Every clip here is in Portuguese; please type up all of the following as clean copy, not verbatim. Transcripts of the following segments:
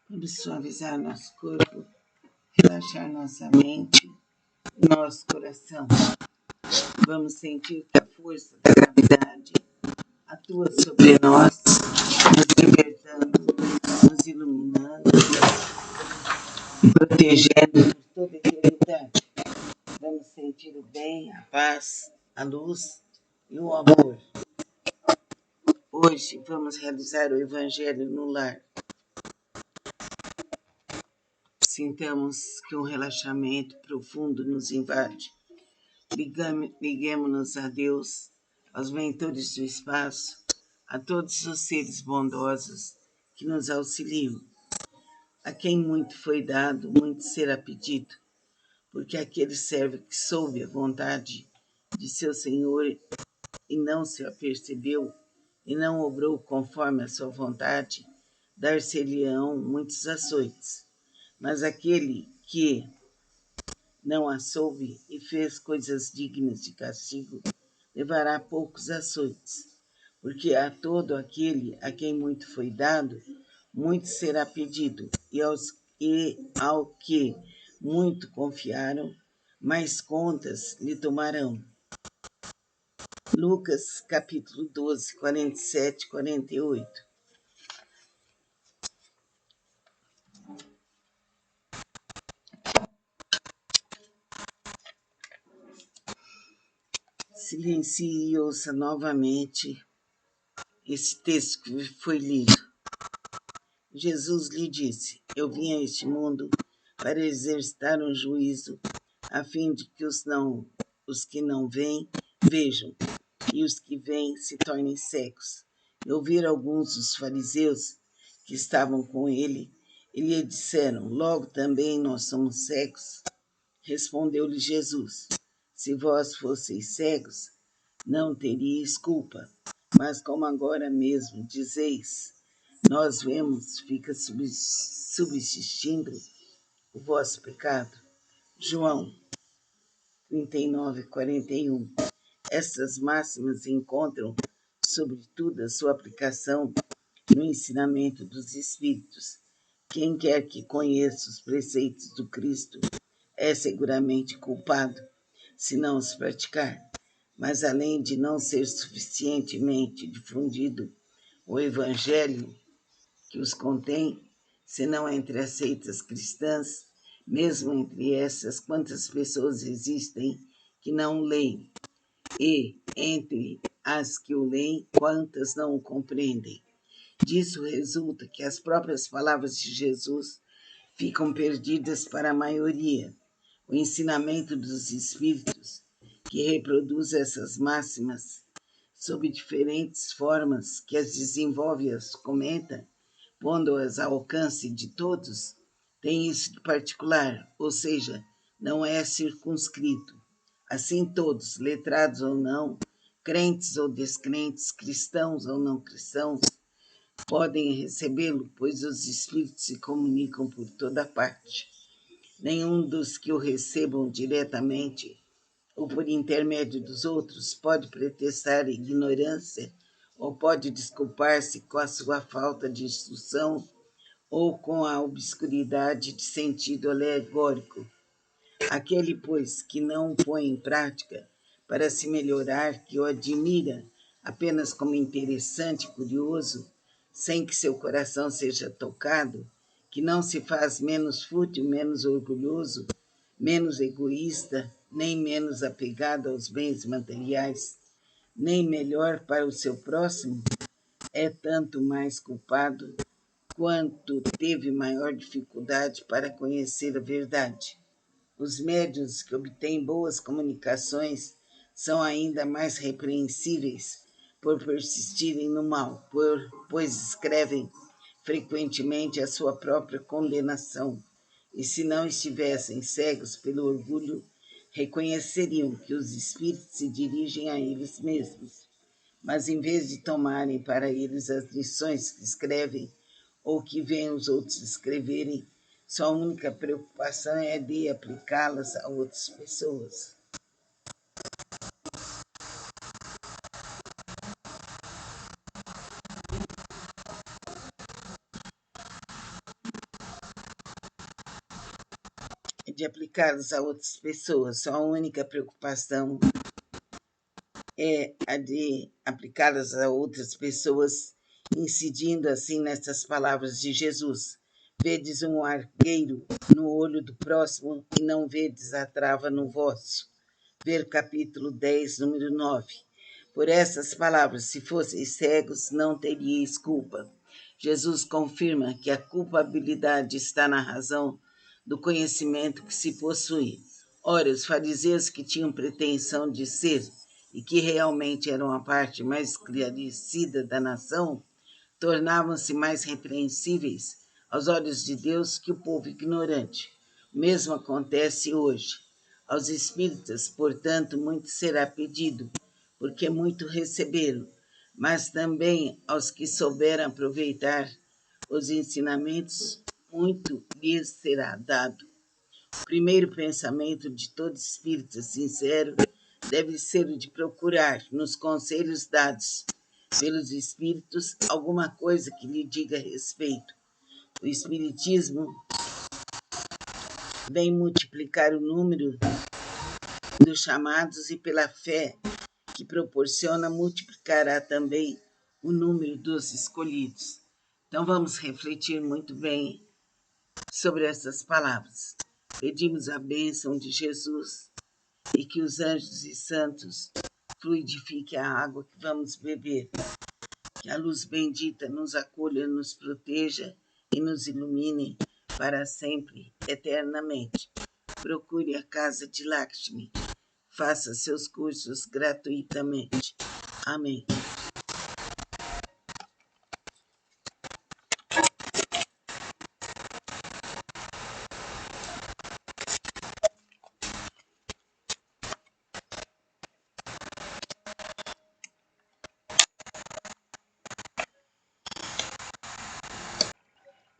Vamos suavizar nosso corpo, relaxar nossa mente e nosso coração. Vamos sentir que a força da gravidade atua sobre nós, nos libertando, nos iluminando, protegendo por toda a eternidade. Vamos sentir o bem, a paz, a luz e o amor. Hoje vamos realizar o Evangelho no lar. Sintamos que um relaxamento profundo nos invade. Liguemos-nos a Deus, aos mentores do espaço, a todos os seres bondosos que nos auxiliam. A quem muito foi dado, muito será pedido, porque aquele servo que soube a vontade de seu Senhor e não se apercebeu, e não obrou conforme a sua vontade, dar-se-lhe-ão muitos açoites. Mas aquele que não a soube e fez coisas dignas de castigo, levará poucos açoites. Porque a todo aquele a quem muito foi dado, muito será pedido, e ao que muito confiaram, mais contas lhe tomarão. Lucas, capítulo 12, 47 e 48. Silencie e ouça novamente esse texto que foi lido. Jesus lhe disse: Eu vim a este mundo para exercitar um juízo, a fim de que os que não veem vejam, e os que veem se tornem cegos. E ouviram alguns dos fariseus que estavam com ele, e lhe disseram: Logo também nós somos cegos. Respondeu-lhe Jesus: Se vós fosseis cegos, não teríeis culpa. Mas como agora mesmo dizeis, nós vemos, fica subsistindo o vosso pecado. João 39, 41. Estas máximas encontram, sobretudo, a sua aplicação no ensinamento dos Espíritos. Quem quer que conheça os preceitos do Cristo é seguramente culpado, se não os praticar. Mas além de não ser suficientemente difundido o Evangelho que os contém, senão entre as seitas cristãs, mesmo entre essas, quantas pessoas existem que não o leem, e entre as que o leem, quantas não o compreendem. Disso resulta que as próprias palavras de Jesus ficam perdidas para a maioria. O ensinamento dos Espíritos, que reproduz essas máximas sob diferentes formas, que as desenvolve e as comenta, pondo-as ao alcance de todos, tem isso de particular, ou seja, não é circunscrito. Assim todos, letrados ou não, crentes ou descrentes, cristãos ou não cristãos, podem recebê-lo, pois os Espíritos se comunicam por toda parte. Nenhum dos que o recebam diretamente ou por intermédio dos outros pode pretextar ignorância ou pode desculpar-se com a sua falta de instrução ou com a obscuridade de sentido alegórico. Aquele, pois, que não o põe em prática para se melhorar, que o admira apenas como interessante e curioso, sem que seu coração seja tocado, que não se faz menos fútil, menos orgulhoso, menos egoísta, nem menos apegado aos bens materiais, nem melhor para o seu próximo, é tanto mais culpado quanto teve maior dificuldade para conhecer a verdade. Os médiuns que obtêm boas comunicações são ainda mais repreensíveis por persistirem no mal, pois escrevem frequentemente a sua própria condenação. E se não estivessem cegos pelo orgulho, reconheceriam que os espíritos se dirigem a eles mesmos. Mas em vez de tomarem para eles as lições que escrevem ou que veem os outros escreverem, sua única preocupação é de aplicá-las a outras pessoas. de aplicá-los a outras pessoas. Sua única preocupação é a de aplicá-las a outras pessoas, incidindo assim nessas palavras de Jesus: vedes um argueiro no olho do próximo e não vedes a trava no vosso. Ver capítulo 10, número 9. Por essas palavras, se fosseis cegos, não teríeis culpa. Jesus confirma que a culpabilidade está na razão do conhecimento que se possui. Ora, os fariseus, que tinham pretensão de ser e que realmente eram a parte mais esclarecida da nação, tornavam-se mais repreensíveis aos olhos de Deus que o povo ignorante. O mesmo acontece hoje. Aos espíritas, portanto, muito será pedido, porque muito receberam, mas também aos que souberam aproveitar os ensinamentos, muito lhes será dado. O primeiro pensamento de todo espírita sincero deve ser o de procurar, nos conselhos dados pelos espíritos, alguma coisa que lhe diga respeito. O espiritismo vem multiplicar o número dos chamados e pela fé que proporciona multiplicará também o número dos escolhidos. Então vamos refletir muito bem sobre essas palavras. Pedimos a bênção de Jesus e que os anjos e santos fluidifiquem a água que vamos beber. Que a luz bendita nos acolha, nos proteja e nos ilumine para sempre, eternamente. Procure a casa de Lakshmi. Faça seus cursos gratuitamente. Amém.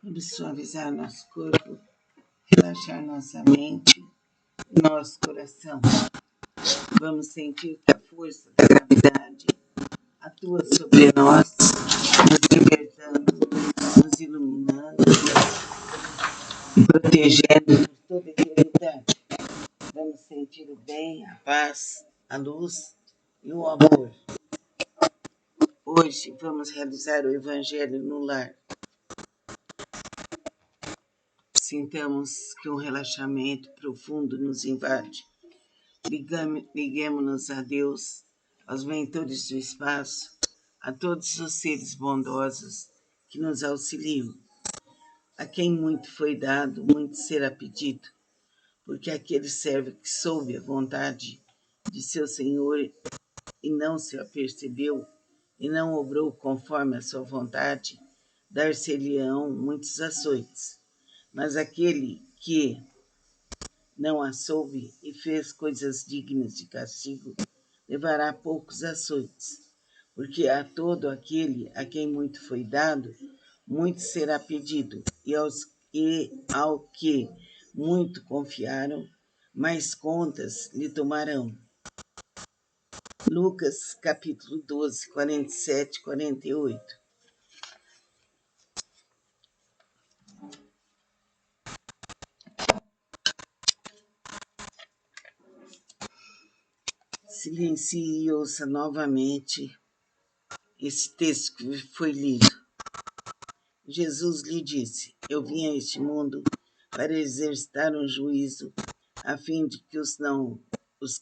Vamos suavizar nosso corpo, relaxar nossa mente e nosso coração. Vamos sentir que a força da gravidade atua sobre nós, nos libertando, nos iluminando e protegendo por toda a eternidade. Vamos sentir o bem, a paz, a luz e o amor. Hoje vamos realizar o Evangelho no lar. Sintamos que um relaxamento profundo nos invade. Liguemos-nos a Deus, aos mentores do espaço, a todos os seres bondosos que nos auxiliam. A quem muito foi dado, muito será pedido, porque aquele servo que soube a vontade de seu Senhor e não se apercebeu, e não obrou conforme a sua vontade, dar-se-lhe-ão muitos açoites. Mas aquele que não a soube e fez coisas dignas de castigo, levará poucos açoites. Porque a todo aquele a quem muito foi dado, muito será pedido, e ao que muito confiaram, mais contas lhe tomarão. Lucas, capítulo 12, 47, 48. Silencie e ouça novamente esse texto que foi lido. Jesus lhe disse: eu vim a este mundo para exercitar um juízo, a fim de que os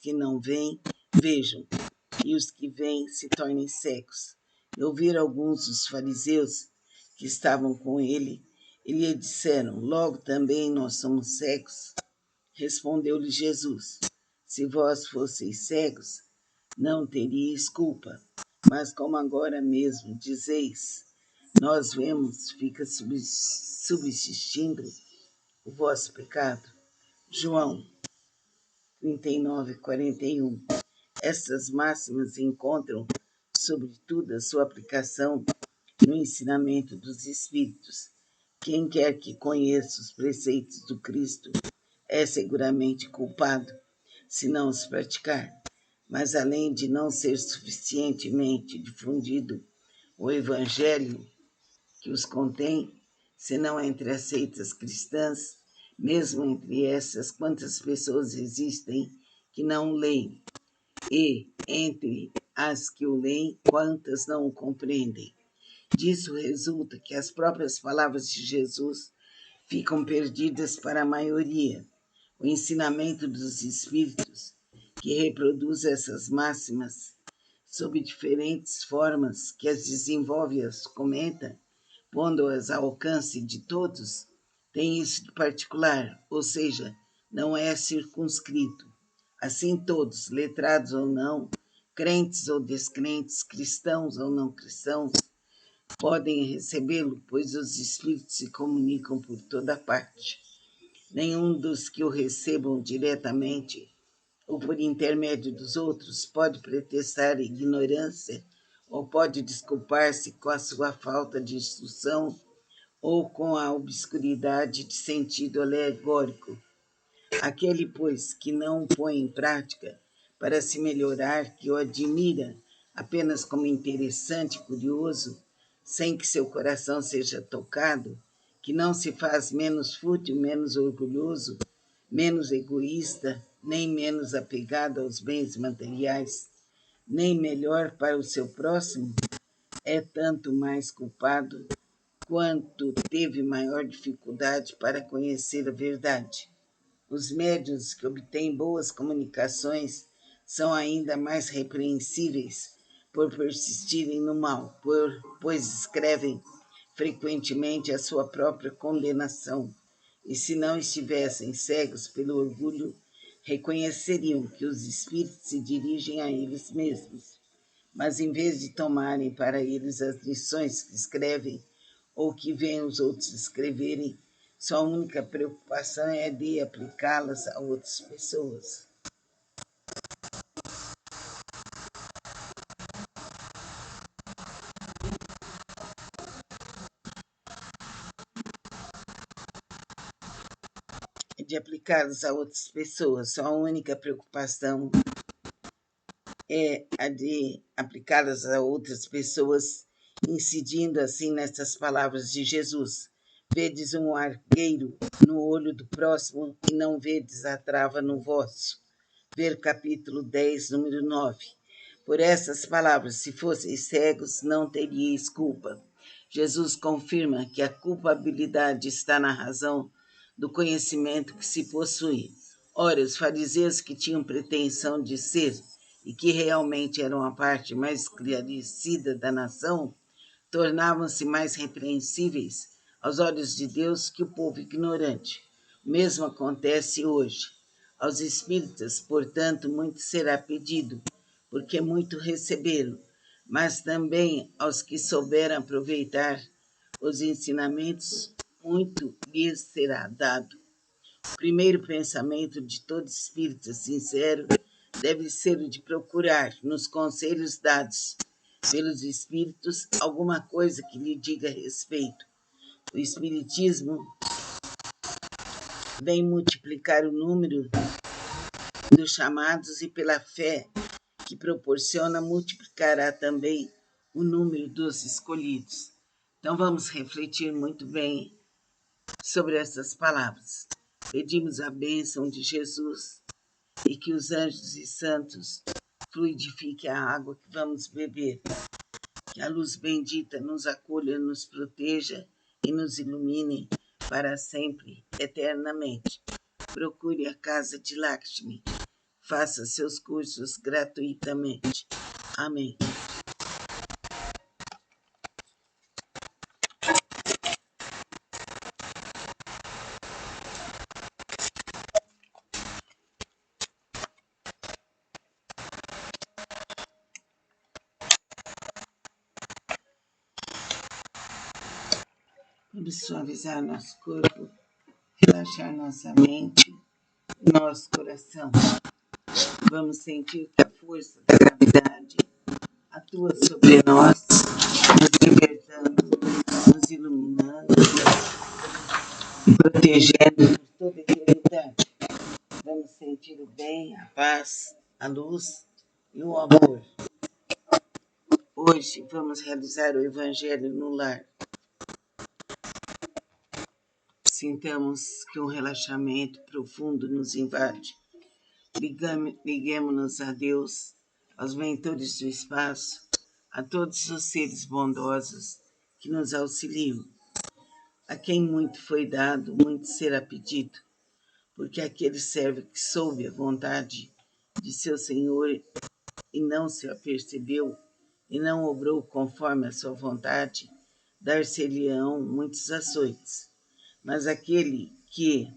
que não veem, vejam, e os que veem se tornem cegos. E ouviram alguns dos fariseus que estavam com ele, e lhe disseram: logo também nós somos cegos. Respondeu-lhe Jesus: se vós fosseis cegos, não teríeis culpa. Mas como agora mesmo dizeis, nós vemos, fica subsistindo o vosso pecado. João 39, 41. Estas máximas encontram, sobretudo, a sua aplicação no ensinamento dos Espíritos. Quem quer que conheça os preceitos do Cristo é seguramente culpado, se não os praticar. Mas além de não ser suficientemente difundido o Evangelho que os contém, senão entre as seitas cristãs, Mesmo entre essas, quantas pessoas existem que não leem? E, entre as que o leem, quantas não o compreendem? Disso resulta que as próprias palavras de Jesus ficam perdidas para a maioria. O ensinamento dos Espíritos, que reproduz essas máximas sob diferentes formas, que as desenvolve e as comenta, pondo-as ao alcance de todos, tem isso de particular, ou seja, não é circunscrito. Assim, todos, letrados ou não, crentes ou descrentes, cristãos ou não cristãos, podem recebê-lo, pois os Espíritos se comunicam por toda parte. Nenhum dos que o recebam diretamente ou por intermédio dos outros pode pretextar ignorância ou pode desculpar-se com a sua falta de instrução ou com a obscuridade de sentido alegórico. Aquele, pois, que não o põe em prática para se melhorar, que o admira apenas como interessante e curioso, sem que seu coração seja tocado, que não se faz menos fútil, menos orgulhoso, menos egoísta, nem menos apegado aos bens materiais, nem melhor para o seu próximo, é tanto mais culpado quanto teve maior dificuldade para conhecer a verdade. Os médiuns que obtêm boas comunicações são ainda mais repreensíveis por persistirem no mal, pois escrevem frequentemente a sua própria condenação. E se não estivessem cegos pelo orgulho, reconheceriam que os espíritos se dirigem a eles mesmos. Mas em vez de tomarem para eles as lições que escrevem ou que veem os outros escreverem, sua única preocupação é de aplicá-las a outras pessoas. De aplicá-las a outras pessoas. Sua única preocupação é a de aplicá-las a outras pessoas, incidindo assim nestas palavras de Jesus. Vedes um argueiro no olho do próximo e não vedes a trava no vosso. Ver capítulo 10, número 9. Por essas palavras, se fosseis cegos, não teríeis culpa. Jesus confirma que a culpabilidade está na razão do conhecimento que se possui. Ora, os fariseus que tinham pretensão de ser e que realmente eram a parte mais esclarecida da nação, tornavam-se mais repreensíveis aos olhos de Deus que o povo ignorante. O mesmo acontece hoje. Aos espíritas, portanto, muito será pedido, porque muito receberam, mas também aos que souberam aproveitar os ensinamentos, muito lhes será dado. O primeiro pensamento de todo espírita sincero deve ser o de procurar, nos conselhos dados pelos espíritos, alguma coisa que lhe diga respeito. O espiritismo vem multiplicar o número dos chamados e pela fé que proporciona multiplicará também o número dos escolhidos. Então vamos refletir muito bem sobre essas palavras. Pedimos a bênção de Jesus e que os anjos e santos fluidifiquem a água que vamos beber. Que a luz bendita nos acolha, nos proteja e nos ilumine para sempre, eternamente. Procure a casa de Lakshmi. Faça seus cursos gratuitamente. Amém. Vamos suavizar nosso corpo, relaxar nossa mente e nosso coração. Vamos sentir que a força da gravidade atua sobre nós, nos libertando, nos iluminando e protegendo por toda a eternidade. Vamos sentir o bem, a paz, a luz e o amor. Hoje vamos realizar o Evangelho no lar. Sintamos que um relaxamento profundo nos invade. Liguemos-nos a Deus, aos mentores do espaço, a todos os seres bondosos que nos auxiliam. A quem muito foi dado, muito será pedido, porque aquele servo que soube a vontade de seu Senhor e não se apercebeu, e não obrou conforme a sua vontade, dar-se-lhe-ão muitos açoites. Mas aquele que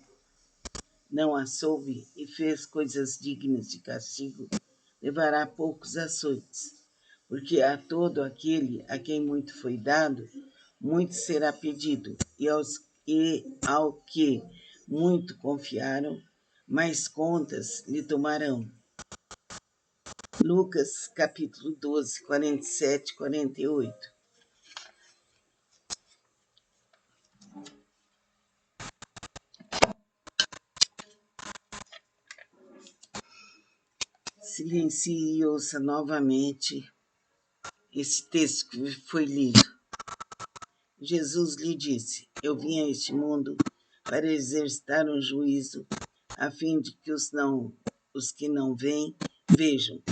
não a soube e fez coisas dignas de castigo, levará poucos açoites. Porque a todo aquele a quem muito foi dado, muito será pedido, e ao que muito confiaram, mais contas lhe tomarão. Lucas capítulo 12, 47, 48. Silencie e ouça novamente esse texto que foi lido. Jesus lhe disse: Eu vim a este mundo para exercitar um juízo, a fim de que os que não veem vejam,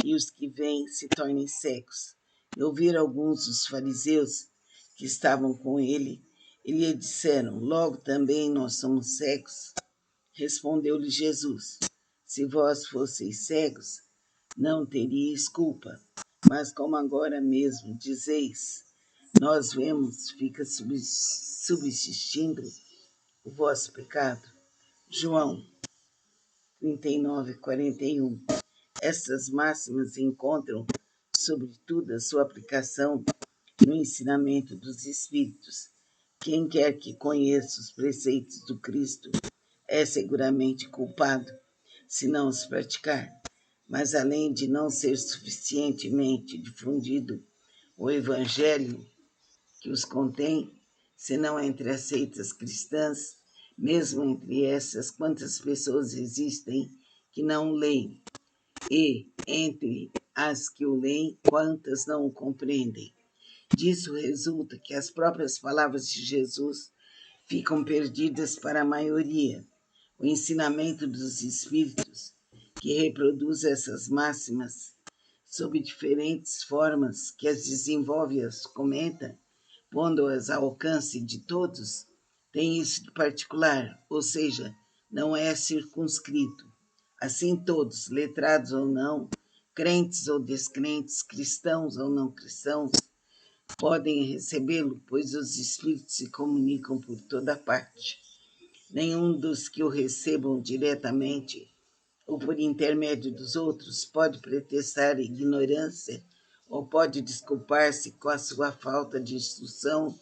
e os que veem se tornem cegos. E ouviram alguns dos fariseus que estavam com ele, e lhe disseram: Logo também nós somos cegos. Respondeu-lhe Jesus: Se vós fosseis cegos, não teríeis culpa. Mas como agora mesmo dizeis, nós vemos, fica subsistindo o vosso pecado. João 39, 41. Estas máximas encontram, sobretudo, a sua aplicação no ensinamento dos Espíritos. Quem quer que conheça os preceitos do Cristo é seguramente culpado, se não os praticar. Mas além de não ser suficientemente difundido o Evangelho que os contém, senão entre as seitas cristãs, mesmo entre essas, quantas pessoas existem que não leem, e entre as que o leem, quantas não o compreendem. Disso resulta que as próprias palavras de Jesus ficam perdidas para a maioria. O ensinamento dos Espíritos, que reproduz essas máximas sob diferentes formas, que as desenvolve e as comenta, pondo-as ao alcance de todos, tem isso de particular, ou seja, não é circunscrito. Assim todos, letrados ou não, crentes ou descrentes, cristãos ou não cristãos, podem recebê-lo, pois os espíritos se comunicam por toda parte. Nenhum dos que o recebam diretamente ou por intermédio dos outros pode pretextar ignorância ou pode desculpar-se com a sua falta de instrução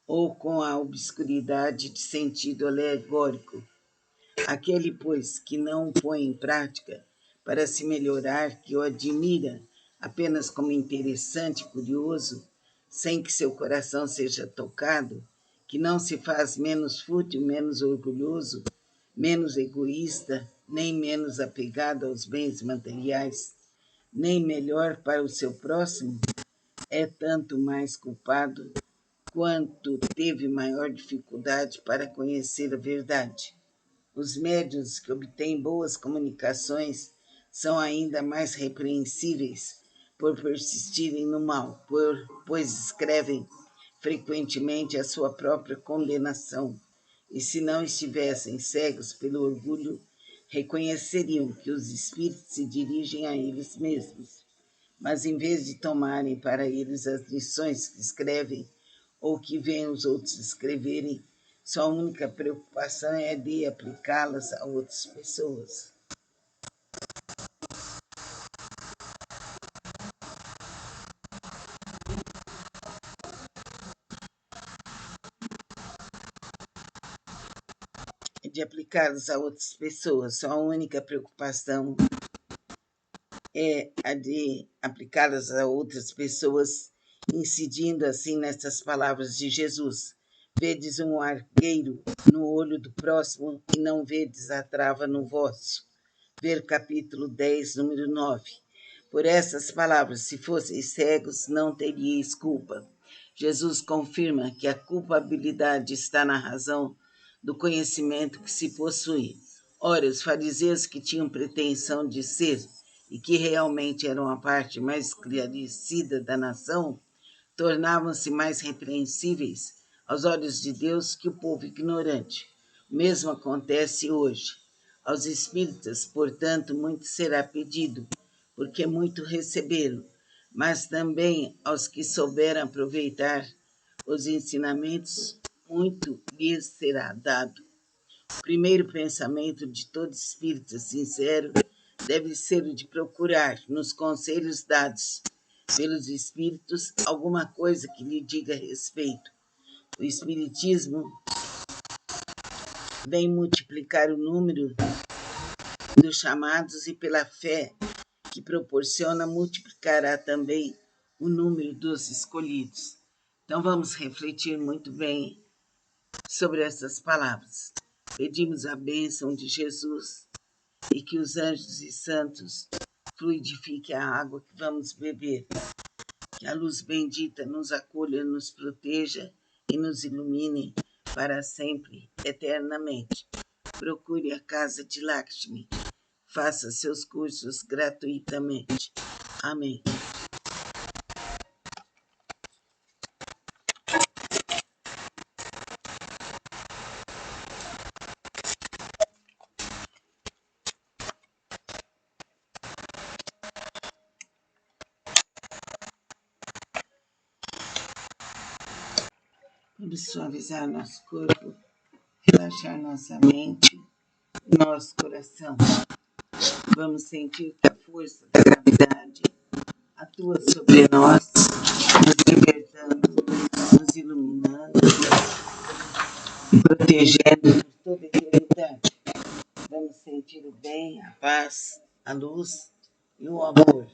ou com a obscuridade de sentido alegórico. Aquele, pois, que não o põe em prática para se melhorar, que o admira apenas como interessante e curioso, sem que seu coração seja tocado, que não se faz menos fútil, menos orgulhoso, menos egoísta, nem menos apegado aos bens materiais, nem melhor para o seu próximo, é tanto mais culpado quanto teve maior dificuldade para conhecer a verdade. Os médiuns que obtêm boas comunicações são ainda mais repreensíveis por persistirem no mal, pois escrevem frequentemente a sua própria condenação. E se não estivessem cegos pelo orgulho, reconheceriam que os espíritos se dirigem a eles mesmos. Mas em vez de tomarem para eles as lições que escrevem ou que veem os outros escreverem, sua única preocupação é de aplicá-las a outras pessoas. De aplicá-las a outras pessoas. Sua única preocupação é a de aplicá-las a outras pessoas, incidindo assim nessas palavras de Jesus. Vedes um argueiro no olho do próximo e não vedes a trava no vosso. Ver capítulo 10, número 9. Por essas palavras, se fosseis cegos, não teríeis culpa. Jesus confirma que a culpabilidade está na razão do conhecimento que se possui. Ora, os fariseus que tinham pretensão de ser e que realmente eram a parte mais esclarecida da nação, tornavam-se mais repreensíveis aos olhos de Deus que o povo ignorante. O mesmo acontece hoje. Aos espíritas, portanto, muito será pedido, porque muito receberam, mas também aos que souberam aproveitar os ensinamentos, muito lhes será dado. O primeiro pensamento de todo espírita sincero deve ser o de procurar, nos conselhos dados pelos espíritos, alguma coisa que lhe diga respeito. O espiritismo vem multiplicar o número dos chamados e pela fé que proporciona multiplicará também o número dos escolhidos. Então vamos refletir muito bem sobre essas palavras. Pedimos a bênção de Jesus e que os anjos e santos fluidifiquem a água que vamos beber. Que a luz bendita nos acolha, nos proteja e nos ilumine para sempre, eternamente. Procure a casa de Lakshmi. Faça seus cursos gratuitamente. Amém. Vamos suavizar nosso corpo, relaxar nossa mente e nosso coração. Vamos sentir que a força da gravidade atua sobre nós, nos libertando, nos iluminando e protegendo por toda a eternidade. Vamos sentir o bem, a paz, a luz e o amor.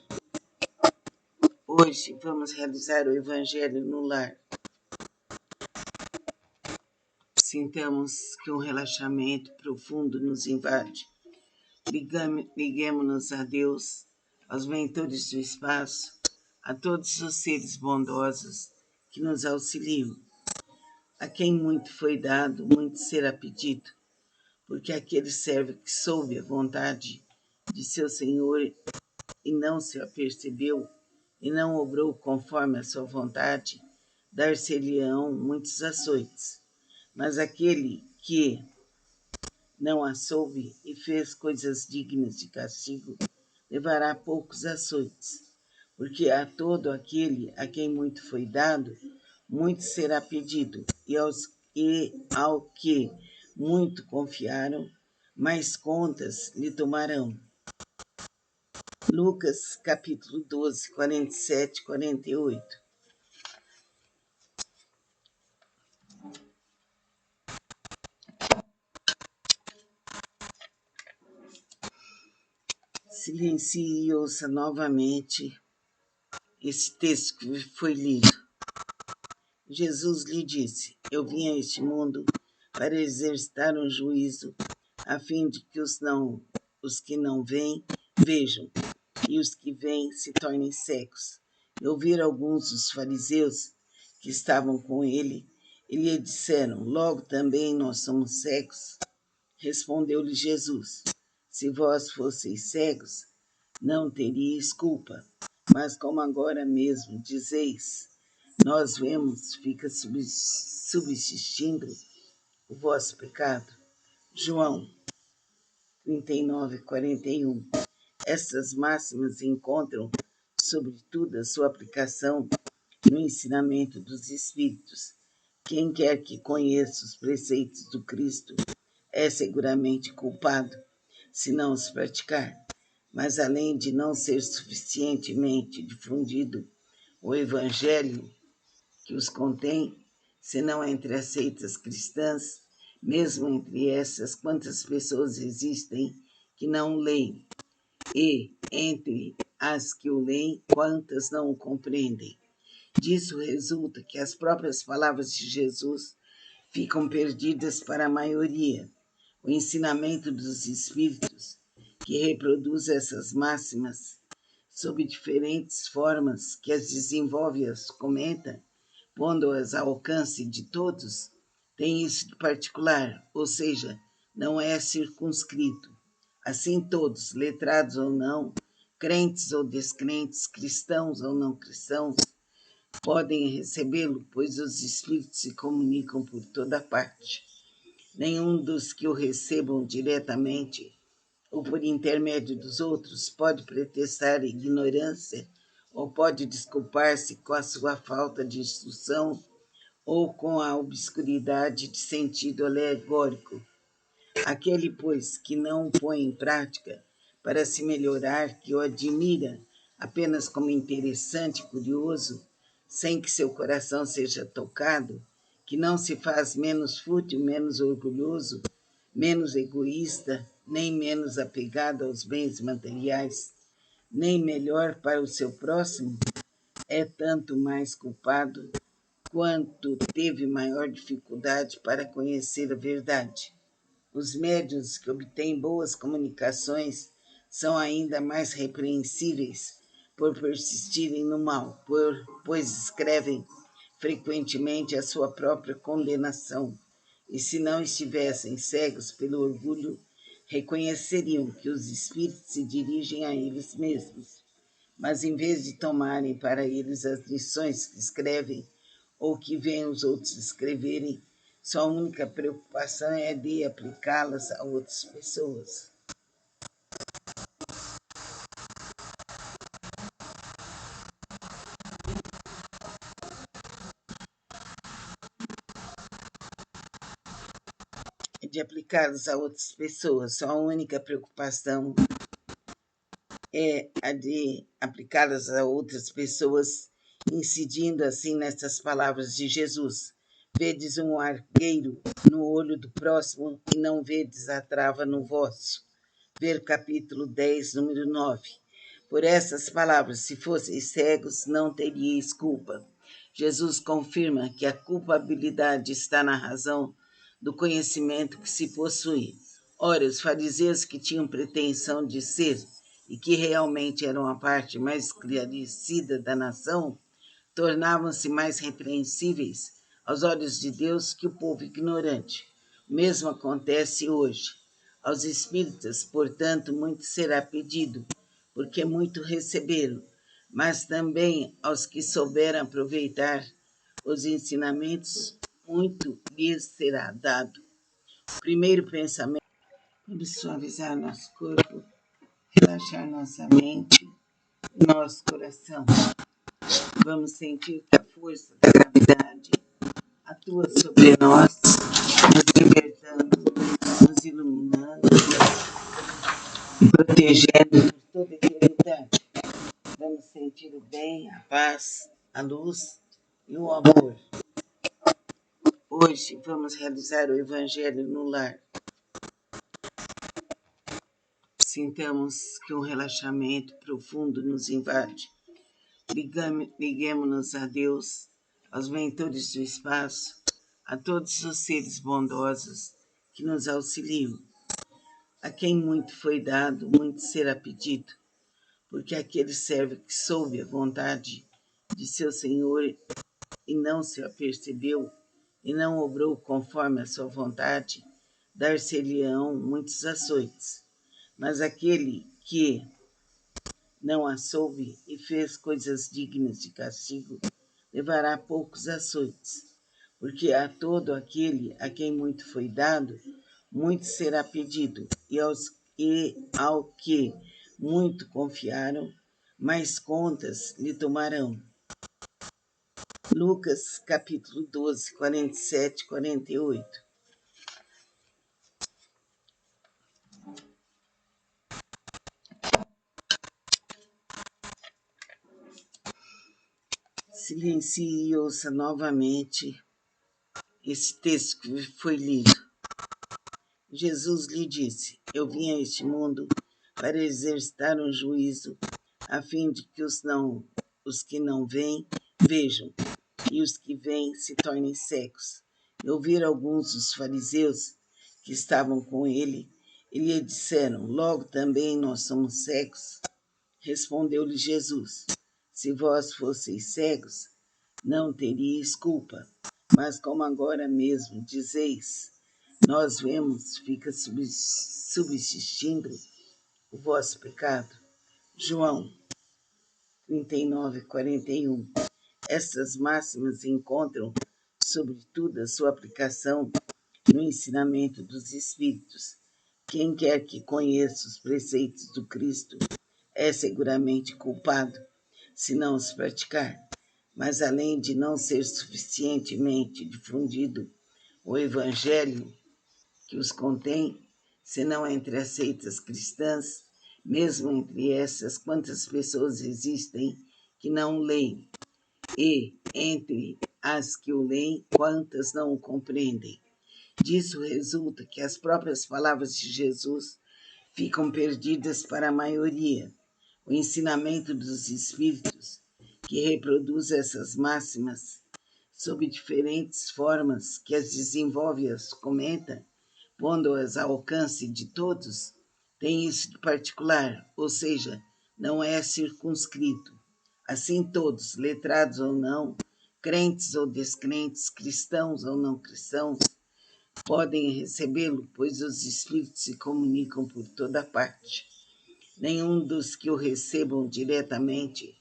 Hoje vamos realizar o Evangelho no lar. Sintamos que um relaxamento profundo nos invade. Liguemos-nos a Deus, aos mentores do espaço, a todos os seres bondosos que nos auxiliam. A quem muito foi dado, muito será pedido, porque aquele servo que soube a vontade de seu Senhor e não se apercebeu, e não obrou conforme a sua vontade, dar-se-lhe-ão muitos açoites. Mas aquele que não a soube e fez coisas dignas de castigo, levará poucos açoites. Porque a todo aquele a quem muito foi dado, muito será pedido, e ao que muito confiaram, mais contas lhe tomarão. Lucas, capítulo 12, 47 e 48. Silencie e ouça novamente esse texto que foi lido. Jesus lhe disse: Eu vim a este mundo para exercitar um juízo, a fim de que os que não veem, vejam, e os que veem se tornem cegos. E ouviram alguns dos fariseus que estavam com ele, e lhe disseram: Logo também nós somos cegos. Respondeu-lhe Jesus: Se vós fosseis cegos, não teríeis culpa. Mas como agora mesmo dizeis, nós vemos, fica subsistindo o vosso pecado. João 39, 41. Essas máximas encontram, sobretudo, a sua aplicação no ensinamento dos Espíritos. Quem quer que conheça os preceitos do Cristo é seguramente culpado, se não os praticar. Mas além de não ser suficientemente difundido o Evangelho que os contém, senão entre as seitas cristãs, mesmo entre essas, quantas pessoas existem que não leem, e entre as que o leem, quantas não o compreendem. Disso resulta que as próprias palavras de Jesus ficam perdidas para a maioria. O ensinamento dos Espíritos, que reproduz essas máximas sob diferentes formas, que as desenvolve e as comenta, pondo-as ao alcance de todos, tem isso de particular, ou seja, não é circunscrito. Assim todos, letrados ou não, crentes ou descrentes, cristãos ou não cristãos, podem recebê-lo, pois os espíritos se comunicam por toda parte. Nenhum dos que o recebam diretamente ou por intermédio dos outros pode pretextar ignorância ou pode desculpar-se com a sua falta de instrução ou com a obscuridade de sentido alegórico. Aquele, pois, que não o põe em prática para se melhorar, que o admira apenas como interessante e curioso, sem que seu coração seja tocado, que não se faz menos fútil, menos orgulhoso, menos egoísta, nem menos apegado aos bens materiais, nem melhor para o seu próximo, é tanto mais culpado quanto teve maior dificuldade para conhecer a verdade. Os médiuns que obtêm boas comunicações são ainda mais repreensíveis por persistirem no mal, pois escrevem frequentemente a sua própria condenação, e se não estivessem cegos pelo orgulho, reconheceriam que os espíritos se dirigem a eles mesmos. Mas em vez de tomarem para eles as lições que escrevem ou que veem os outros escreverem, sua única preocupação é de aplicá-las a outras pessoas. De aplicá-las a outras pessoas. Sua única preocupação é a de aplicá-las a outras pessoas, incidindo assim nessas palavras de Jesus. Vedes um argueiro no olho do próximo e não vedes a trava no vosso. Ver capítulo 10, número 9. Por essas palavras, se fosseis cegos, não teríeis culpa. Jesus confirma que a culpabilidade está na razão do conhecimento que se possui. Ora, os fariseus que tinham pretensão de ser e que realmente eram a parte mais esclarecida da nação, tornavam-se mais repreensíveis aos olhos de Deus que o povo ignorante. O mesmo acontece hoje. Aos espíritas, portanto, muito será pedido, porque muito receberam, mas também aos que souberam aproveitar os ensinamentos, muito lhes será dado. O primeiro pensamento, vamos suavizar nosso corpo, relaxar nossa mente, nosso coração. Vamos sentir que a força da gravidade atua sobre nós, nos libertando, nos iluminando, protegendo por toda a eternidade. Vamos sentir o bem, a paz, a luz e o amor. Hoje vamos realizar o Evangelho no lar. Sintamos que um relaxamento profundo nos invade. Liguemos-nos a Deus, aos mentores do espaço, a todos os seres bondosos que nos auxiliam. A quem muito foi dado, muito será pedido, porque aquele servo que soube a vontade de seu Senhor e não se apercebeu, e não obrou conforme a sua vontade, dar-se-lhe-ão muitos açoites. Mas aquele que não a soube e fez coisas dignas de castigo, levará poucos açoites, porque a todo aquele a quem muito foi dado, muito será pedido, e ao que muito confiaram, mais contas lhe tomarão. Lucas, capítulo 12, 47 e 48. Silencie e ouça novamente esse texto que foi lido. Jesus lhe disse: Eu vim a este mundo para exercitar um juízo, a fim de que os que não veem vejam, e os que veem se tornem cegos. E ouviram alguns dos fariseus que estavam com ele, e lhe disseram: Logo também nós somos cegos. Respondeu-lhe Jesus: Se vós fosseis cegos, não teríeis culpa. Mas como agora mesmo dizeis, nós vemos, fica subsistindo o vosso pecado. João 39:41. Estas máximas encontram, sobretudo, a sua aplicação no ensinamento dos Espíritos. Quem quer que conheça os preceitos do Cristo é seguramente culpado, se não os praticar. Mas além de não ser suficientemente difundido o Evangelho que os contém, senão entre as seitas cristãs, mesmo entre essas, quantas pessoas existem que não o leem? E, entre as que o leem, quantas não o compreendem? Disso resulta que as próprias palavras de Jesus ficam perdidas para a maioria. O ensinamento dos Espíritos, que reproduz essas máximas sob diferentes formas, que as desenvolve e as comenta, pondo-as ao alcance de todos, tem isso de particular, ou seja, não é circunscrito. Assim todos, letrados ou não, crentes ou descrentes, cristãos ou não cristãos, podem recebê-lo, pois os Espíritos se comunicam por toda parte. Nenhum dos que o recebam diretamente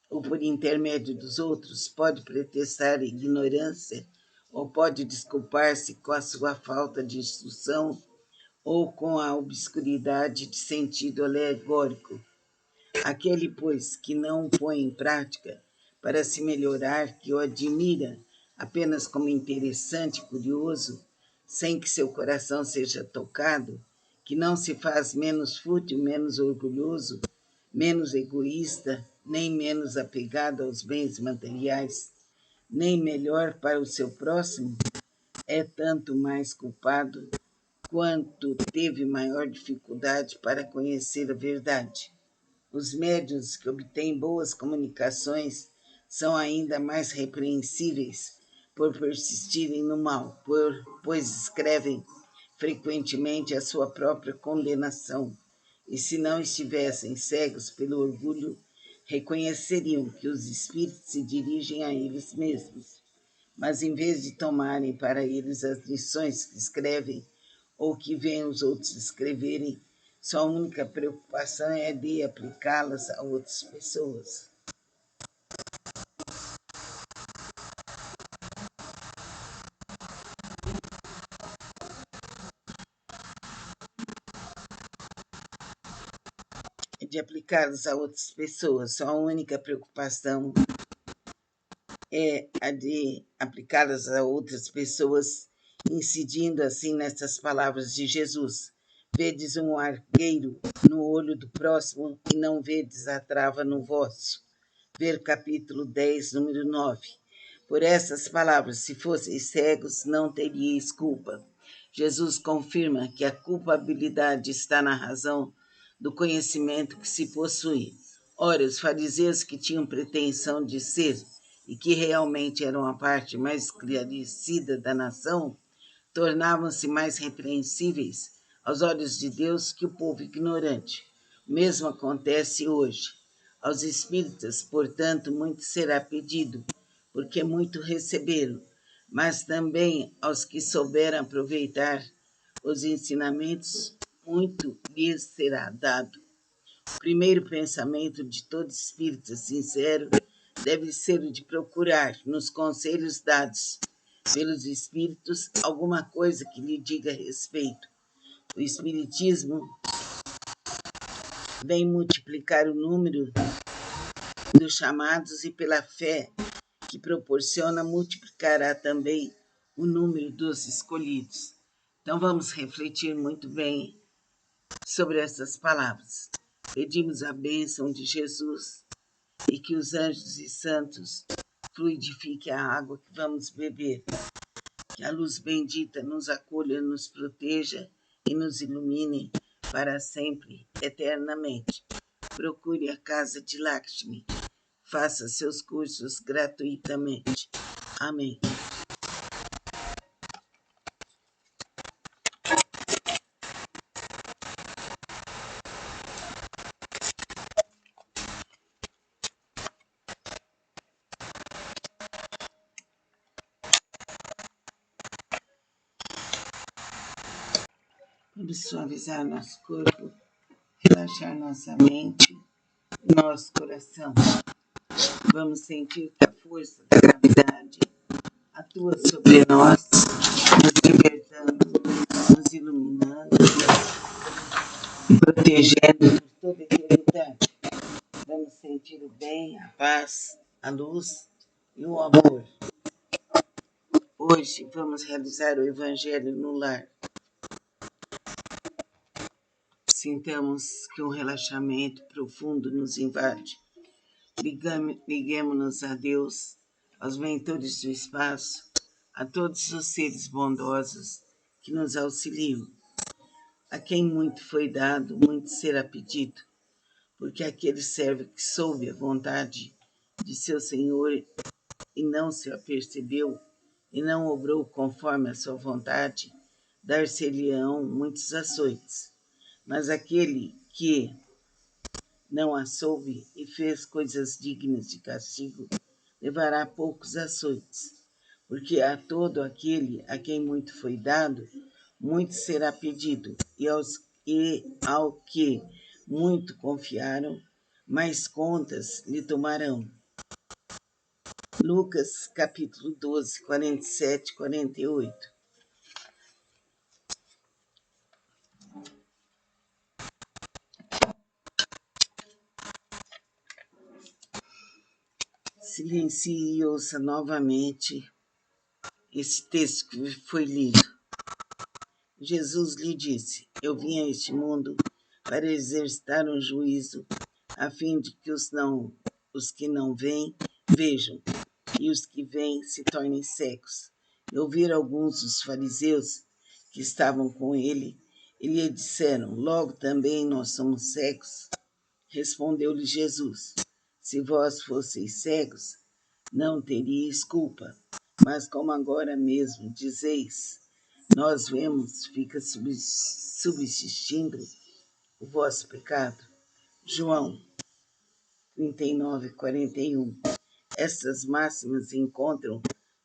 ou por intermédio dos outros pode pretextar ignorância ou pode desculpar-se com a sua falta de instrução ou com a obscuridade de sentido alegórico. Aquele, pois, que não o põe em prática para se melhorar, que o admira apenas como interessante e curioso, sem que seu coração seja tocado, que não se faz menos fútil, menos orgulhoso, menos egoísta, nem menos apegado aos bens materiais, nem melhor para o seu próximo, é tanto mais culpado quanto teve maior dificuldade para conhecer a verdade. Os médiuns que obtêm boas comunicações são ainda mais repreensíveis por persistirem no mal, pois escrevem frequentemente a sua própria condenação. E se não estivessem cegos pelo orgulho, reconheceriam que os espíritos se dirigem a eles mesmos. Mas em vez de tomarem para eles as lições que escrevem ou que veem os outros escreverem, sua única preocupação é de aplicá-las a outras pessoas. De aplicá-las a outras pessoas. Sua única preocupação é a de aplicá-las a outras pessoas, incidindo assim nessas palavras de Jesus. Vedes um argueiro no olho do próximo e não vedes a trava no vosso. Ver capítulo 10, número 9. Por essas palavras, se fosseis cegos, não teríeis culpa. Jesus confirma que a culpabilidade está na razão do conhecimento que se possui. Ora, os fariseus que tinham pretensão de ser e que realmente eram a parte mais esclarecida da nação, tornavam-se mais repreensíveis aos olhos de Deus que o povo ignorante. O mesmo acontece hoje. Aos espíritas, portanto, muito será pedido, porque muito receberam, mas também aos que souberam aproveitar os ensinamentos, muito lhes será dado. O primeiro pensamento de todo espírita sincero deve ser o de procurar, nos conselhos dados pelos espíritos, alguma coisa que lhe diga respeito. O espiritismo vem multiplicar o número dos chamados e pela fé que proporciona multiplicará também o número dos escolhidos. Então vamos refletir muito bem sobre essas palavras. Pedimos a bênção de Jesus e que os anjos e santos fluidifiquem a água que vamos beber. Que a luz bendita nos acolha, nos proteja e nos ilumine para sempre, eternamente. Procure a casa de Lakshmi. Faça seus cursos gratuitamente. Amém. Vamos suavizar nosso corpo, relaxar nossa mente e nosso coração. Vamos sentir que a força da gravidade atua sobre nós, nos libertando, nos iluminando e protegendo por toda a eternidade. Vamos sentir o bem, a paz, a luz e o amor. Hoje vamos realizar o Evangelho no lar. Sintamos que um relaxamento profundo nos invade. Liguemos-nos a Deus, aos mentores do espaço, a todos os seres bondosos que nos auxiliam. A quem muito foi dado, muito será pedido, porque aquele servo que soube a vontade de seu Senhor e não se apercebeu, e não obrou conforme a sua vontade, dar-se-lhe-ão muitos açoites. Mas aquele que não a soube e fez coisas dignas de castigo, levará poucos açoites. Porque a todo aquele a quem muito foi dado, muito será pedido, e ao que muito confiaram, mais contas lhe tomarão. Lucas capítulo 12, 47, 48. Silencie e ouça novamente esse texto que foi lido. Jesus lhe disse: Eu vim a este mundo para exercitar um juízo, a fim de que os que não veem vejam, e os que veem se tornem cegos. E ouviram alguns dos fariseus que estavam com ele, e lhe disseram: Logo também nós somos cegos. Respondeu-lhe Jesus: Se vós fosseis cegos, não teríeis culpa. Mas como agora mesmo dizeis, nós vemos, fica subsistindo o vosso pecado. João 39, 41. Estas máximas encontram,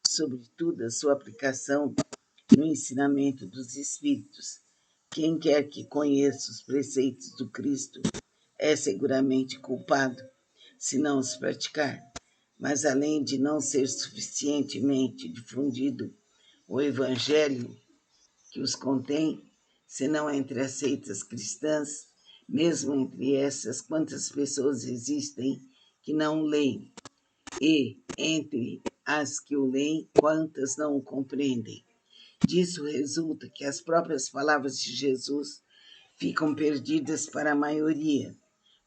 sobretudo, a sua aplicação no ensinamento dos Espíritos. Quem quer que conheça os preceitos do Cristo é seguramente culpado, se não os praticar. Mas além de não ser suficientemente difundido o Evangelho que os contém, senão entre as seitas cristãs, mesmo entre essas, quantas pessoas existem que não o leem, e entre as que o leem, quantas não o compreendem. Disso resulta que as próprias palavras de Jesus ficam perdidas para a maioria.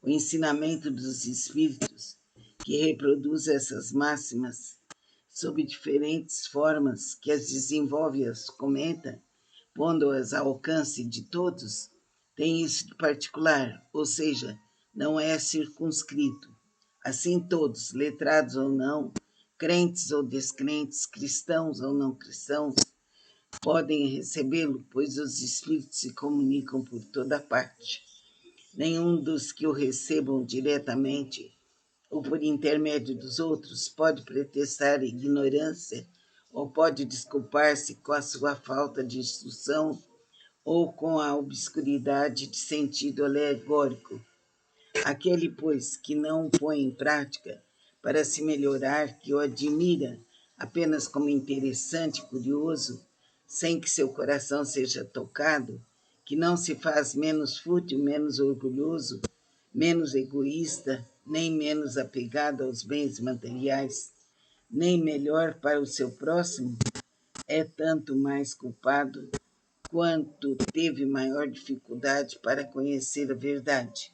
O ensinamento dos Espíritos, que reproduz essas máximas sob diferentes formas, que as desenvolve e as comenta, pondo-as ao alcance de todos, tem isso de particular, ou seja, não é circunscrito. Assim todos, letrados ou não, crentes ou descrentes, cristãos ou não cristãos, podem recebê-lo, pois os Espíritos se comunicam por toda parte. Nenhum dos que o recebam diretamente ou por intermédio dos outros pode pretextar ignorância ou pode desculpar-se com a sua falta de instrução ou com a obscuridade de sentido alegórico. Aquele, pois, que não o põe em prática para se melhorar, que o admira apenas como interessante e curioso, sem que seu coração seja tocado, que não se faz menos fútil, menos orgulhoso, menos egoísta, nem menos apegado aos bens materiais, nem melhor para o seu próximo, é tanto mais culpado quanto teve maior dificuldade para conhecer a verdade.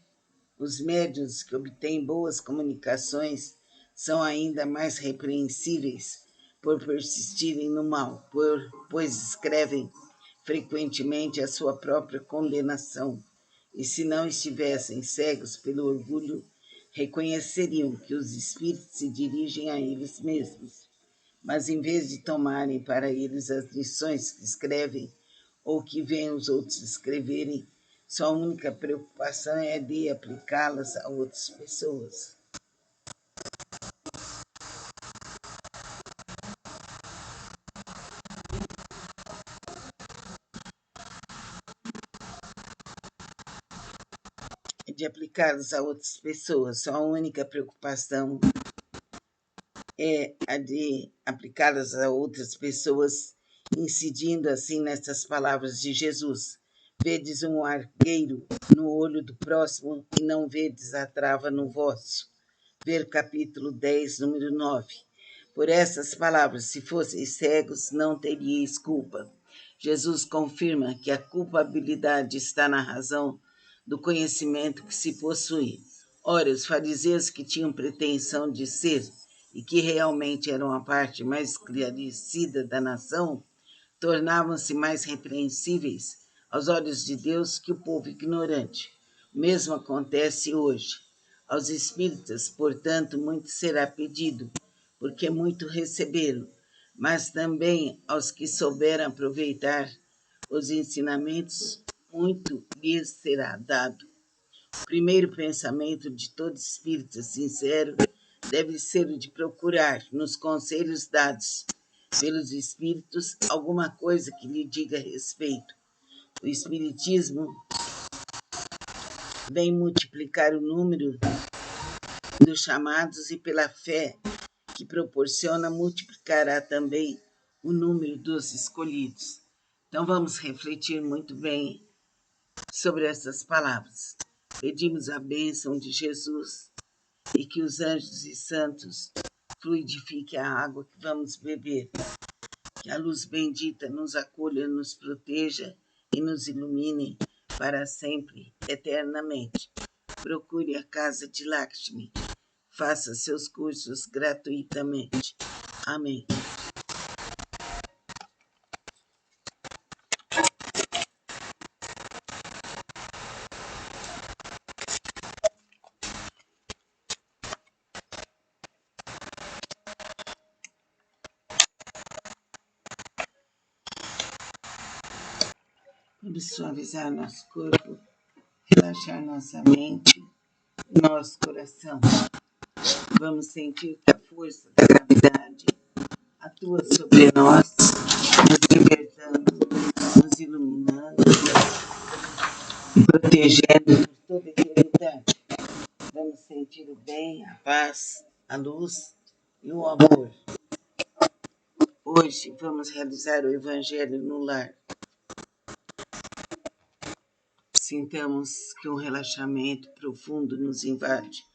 Os médiuns que obtêm boas comunicações são ainda mais repreensíveis por persistirem no mal, pois escrevem frequentemente a sua própria condenação. E se não estivessem cegos pelo orgulho, reconheceriam que os espíritos se dirigem a eles mesmos. Mas em vez de tomarem para eles as lições que escrevem ou que veem os outros escreverem, sua única preocupação é de aplicá-las a outras pessoas. de aplicá-los a outras pessoas. Sua única preocupação é a de aplicá-las a outras pessoas, incidindo assim nessas palavras de Jesus. Vedes um argueiro no olho do próximo e não vedes a trava no vosso. Ver capítulo 10, número 9. Por essas palavras, se fosseis cegos, não teríeis culpa. Jesus confirma que a culpabilidade está na razão do conhecimento que se possui. Ora, os fariseus que tinham pretensão de ser e que realmente eram a parte mais esclarecida da nação, tornavam-se mais repreensíveis aos olhos de Deus que o povo ignorante. O mesmo acontece hoje. Aos espíritas, portanto, muito será pedido, porque muito receberam, mas também aos que souberam aproveitar os ensinamentos, muito lhes será dado. O primeiro pensamento de todo espírita sincero deve ser o de procurar, nos conselhos dados pelos espíritos, alguma coisa que lhe diga respeito. O espiritismo vem multiplicar o número dos chamados e pela fé que proporciona multiplicará também o número dos escolhidos. Então vamos refletir muito bem sobre essas palavras. Pedimos a bênção de Jesus e que os anjos e santos fluidifiquem a água que vamos beber. Que a luz bendita nos acolha, nos proteja e nos ilumine para sempre, eternamente. Procure a casa de Lakshmi. Faça seus cursos gratuitamente. Amém. Vamos suavizar nosso corpo, relaxar nossa mente e nosso coração. Vamos sentir que a força da gravidade atua sobre nós, nos libertando, nos iluminando e protegendo por toda a eternidade. Vamos sentir o bem, a paz, a luz e o amor. Hoje vamos realizar o Evangelho no lar. Sintamos que um relaxamento profundo nos invade.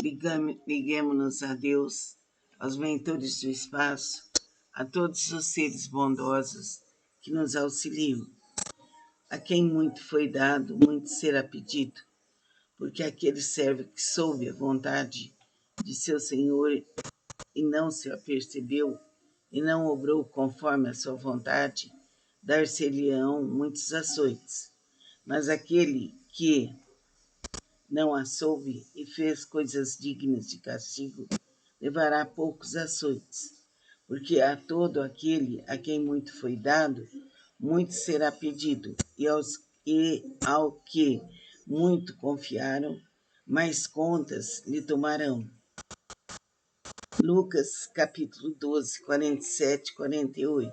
Liguemos-nos a Deus, aos mentores do espaço, a todos os seres bondosos que nos auxiliam. A quem muito foi dado, muito será pedido, porque aquele servo que soube a vontade de seu Senhor e não se apercebeu, e não obrou conforme a sua vontade, dar-se-lhe-ão muitos açoites. Mas aquele que não a soube e fez coisas dignas de castigo, levará poucos açoites. Porque a todo aquele a quem muito foi dado, muito será pedido, e ao que muito confiaram, mais contas lhe tomarão. Lucas, capítulo 12, 47, 48.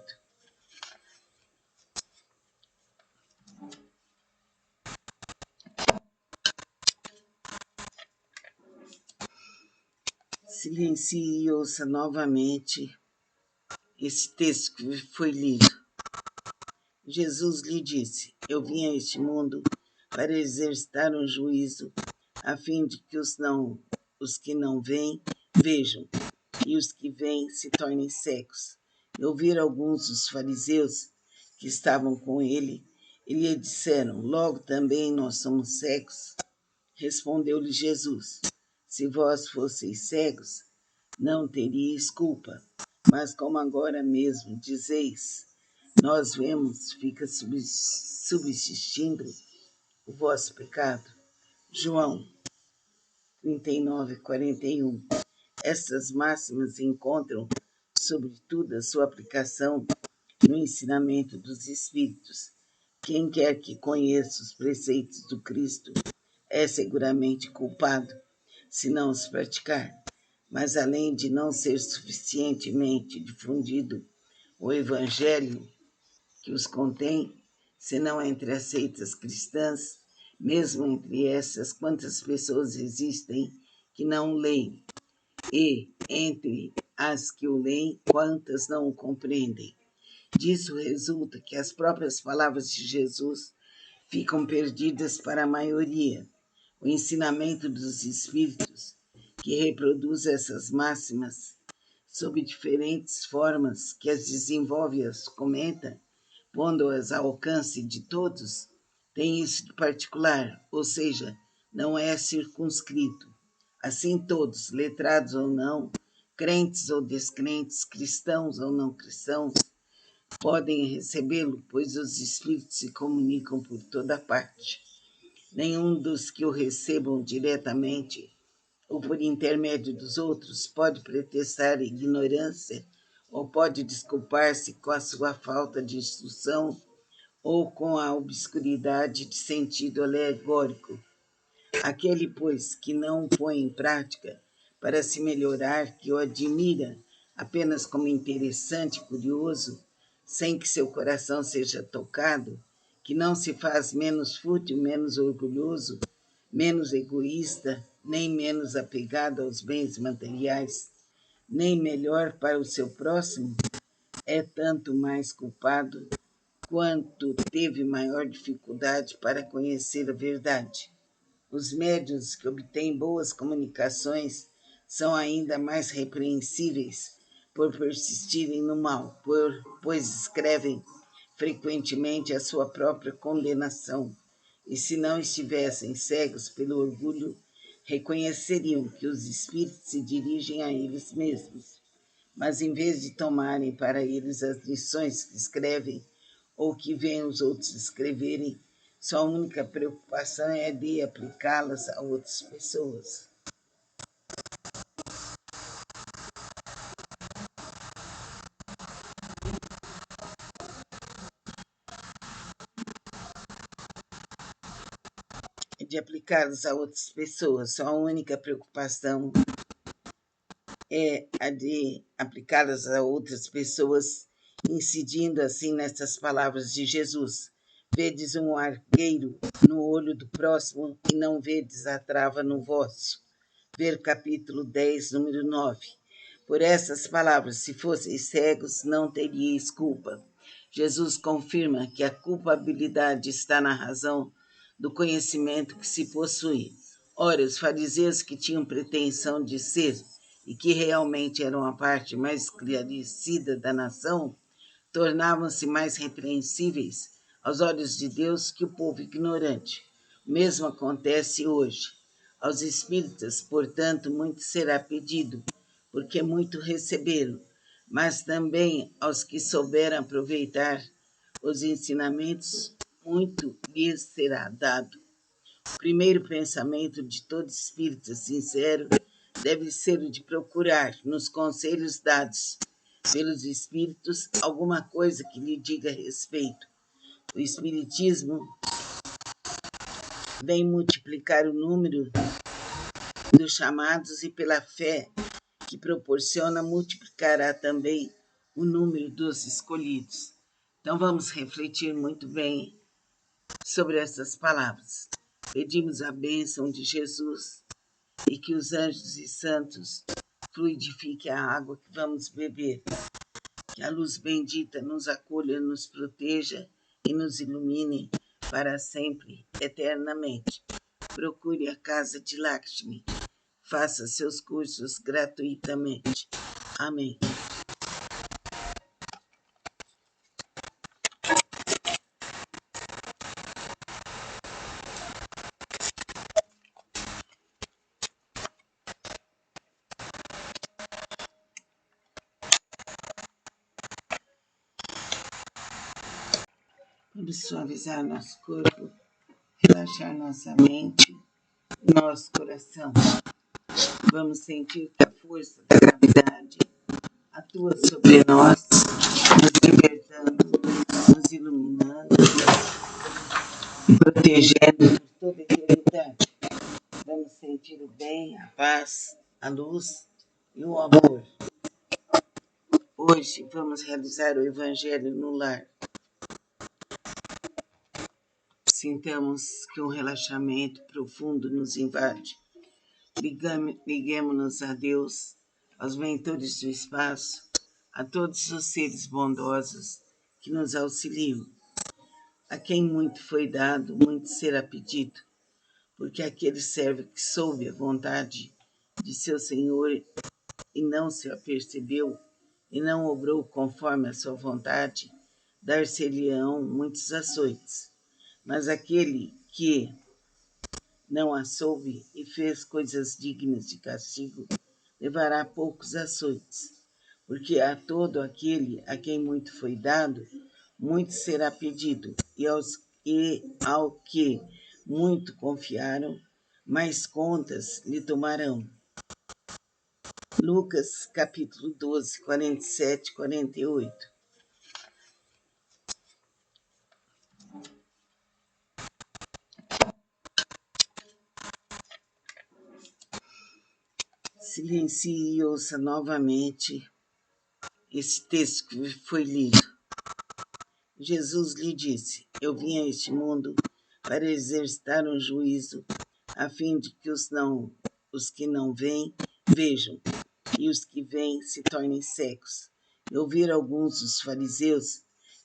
Silencie e ouça novamente esse texto que foi lido. Jesus lhe disse: Eu vim a este mundo para exercitar um juízo, a fim de que os que não veem, vejam, e os que veem se tornem cegos. E ouviram alguns dos fariseus que estavam com ele, e lhe disseram: Logo também nós somos cegos. Respondeu-lhe Jesus: Se vós fosseis cegos, não teríeis culpa. Mas como agora mesmo dizeis, nós vemos, fica subsistindo o vosso pecado. João 39, 41. Estas máximas encontram, sobretudo, a sua aplicação no ensinamento dos Espíritos. Quem quer que conheça os preceitos do Cristo é seguramente culpado, se não os praticar. Mas além de não ser suficientemente difundido o Evangelho que os contém, senão entre as seitas cristãs, Mesmo entre essas, quantas pessoas existem que não leem? E, entre as que o leem, quantas não o compreendem? Disso resulta que as próprias palavras de Jesus ficam perdidas para a maioria. O ensinamento dos Espíritos, que reproduz essas máximas sob diferentes formas, que as desenvolve e as comenta, pondo-as ao alcance de todos, tem isso de particular, ou seja, não é circunscrito. Assim, todos, letrados ou não, crentes ou descrentes, cristãos ou não cristãos, podem recebê-lo, pois os Espíritos se comunicam por toda parte. Nenhum dos que o recebam diretamente ou por intermédio dos outros pode pretextar ignorância ou pode desculpar-se com a sua falta de instrução ou com a obscuridade de sentido alegórico. Aquele, pois, que não o põe em prática para se melhorar, que o admira apenas como interessante e curioso, sem que seu coração seja tocado, que não se faz menos fútil, menos orgulhoso, menos egoísta, nem menos apegado aos bens materiais, nem melhor para o seu próximo, é tanto mais culpado quanto teve maior dificuldade para conhecer a verdade. Os médiuns que obtêm boas comunicações são ainda mais repreensíveis por persistirem no mal, pois escrevem frequentemente a sua própria condenação. E se não estivessem cegos pelo orgulho, reconheceriam que os espíritos se dirigem a eles mesmos. Mas em vez de tomarem para eles as lições que escrevem ou que veem os outros escreverem, sua única preocupação é de aplicá-las a outras pessoas. De aplicá-las a outras pessoas. Sua única preocupação é a de aplicá-las a outras pessoas, incidindo assim nessas palavras de Jesus. Vedes um argueiro no olho do próximo e não vedes a trava no vosso. Ver capítulo 10, número 9. Por essas palavras, se fosseis cegos, não teríeis culpa. Jesus confirma que a culpabilidade está na razão do conhecimento que se possui. Ora, os fariseus que tinham pretensão de ser e que realmente eram a parte mais esclarecida da nação, tornavam-se mais repreensíveis aos olhos de Deus que o povo ignorante. O mesmo acontece hoje. Aos espíritas, portanto, muito será pedido, porque muito receberam, mas também aos que souberam aproveitar os ensinamentos, muito lhes será dado. O primeiro pensamento de todo espírita sincero deve ser o de procurar, nos conselhos dados pelos espíritos, alguma coisa que lhe diga respeito. O espiritismo vem multiplicar o número dos chamados e pela fé que proporciona multiplicará também o número dos escolhidos. Então vamos refletir muito bem sobre essas palavras. Pedimos a bênção de Jesus e que os anjos e santos fluidifiquem a água que vamos beber. Que a luz bendita nos acolha, nos proteja e nos ilumine para sempre, eternamente. Procure a casa de Lakshmi. Faça seus cursos gratuitamente. Amém. Vamos suavizar nosso corpo, relaxar nossa mente e nosso coração. Vamos sentir que a força da gravidade atua sobre nós, nos libertando, nos iluminando e protegendo por toda a eternidade. Vamos sentir o bem, a paz, a luz e o amor. Hoje vamos realizar o Evangelho no lar. Sintamos que um relaxamento profundo nos invade. Liguemo-nos a Deus, aos mentores do espaço, a todos os seres bondosos que nos auxiliam. A quem muito foi dado, muito será pedido, porque aquele servo que soube a vontade de seu Senhor e não se apercebeu, e não obrou conforme a sua vontade, dar-se-lhe-ão muitos açoites. Mas aquele que não a soube e fez coisas dignas de castigo, levará poucos açoites. Porque a todo aquele a quem muito foi dado, muito será pedido, e ao que muito confiaram, mais contas lhe tomarão. Lucas, capítulo 12, 47, 48. Silencie e ouça novamente esse texto que foi lido. Jesus lhe disse: Eu vim a este mundo para exercitar um juízo, a fim de que os que não veem vejam, e os que veem se tornem cegos. E ouviram alguns dos fariseus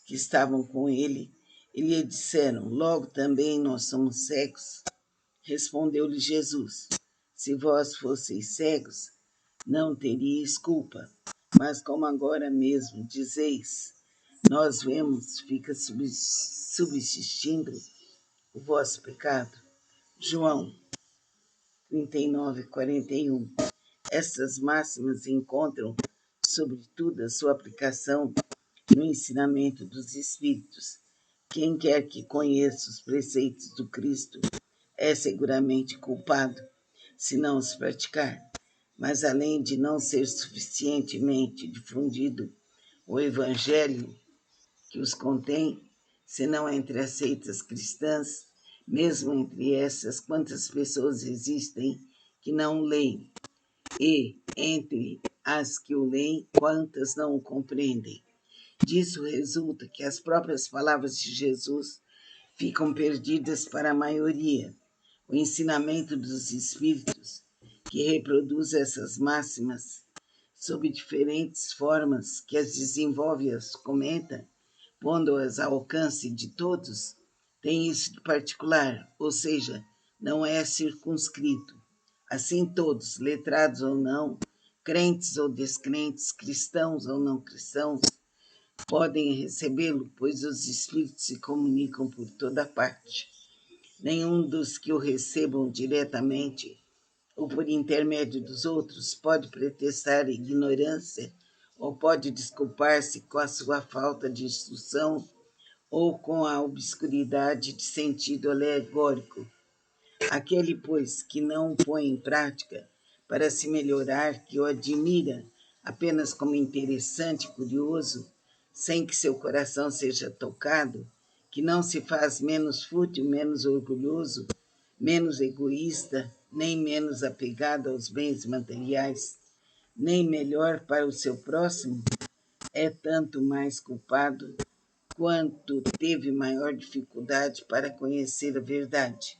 que estavam com ele, e lhe disseram: Logo também nós somos cegos. Respondeu-lhe Jesus: Se vós fosseis cegos, não teríeis culpa. Mas como agora mesmo dizeis, nós vemos, fica subsistindo o vosso pecado. João 39, 41. Estas máximas encontram, sobretudo, a sua aplicação no ensinamento dos Espíritos. Quem quer que conheça os preceitos do Cristo é seguramente culpado, se não os praticar. Mas além de não ser suficientemente difundido o Evangelho que os contém, senão entre as seitas cristãs, mesmo entre essas, quantas pessoas existem que não leem, e entre as que o leem, quantas não o compreendem. Disso resulta que as próprias palavras de Jesus ficam perdidas para a maioria. O ensinamento dos Espíritos, que reproduz essas máximas sob diferentes formas, que as desenvolve e as comenta, pondo-as ao alcance de todos, tem isso de particular, ou seja, não é circunscrito. Assim todos, letrados ou não, crentes ou descrentes, cristãos ou não cristãos, podem recebê-lo, pois os espíritos se comunicam por toda parte. Nenhum dos que o recebam diretamente ou por intermédio dos outros pode pretextar ignorância ou pode desculpar-se com a sua falta de instrução ou com a obscuridade de sentido alegórico. Aquele, pois, que não o põe em prática para se melhorar, que o admira apenas como interessante e curioso, sem que seu coração seja tocado, que não se faz menos fútil, menos orgulhoso, menos egoísta, nem menos apegado aos bens materiais, nem melhor para o seu próximo, é tanto mais culpado quanto teve maior dificuldade para conhecer a verdade.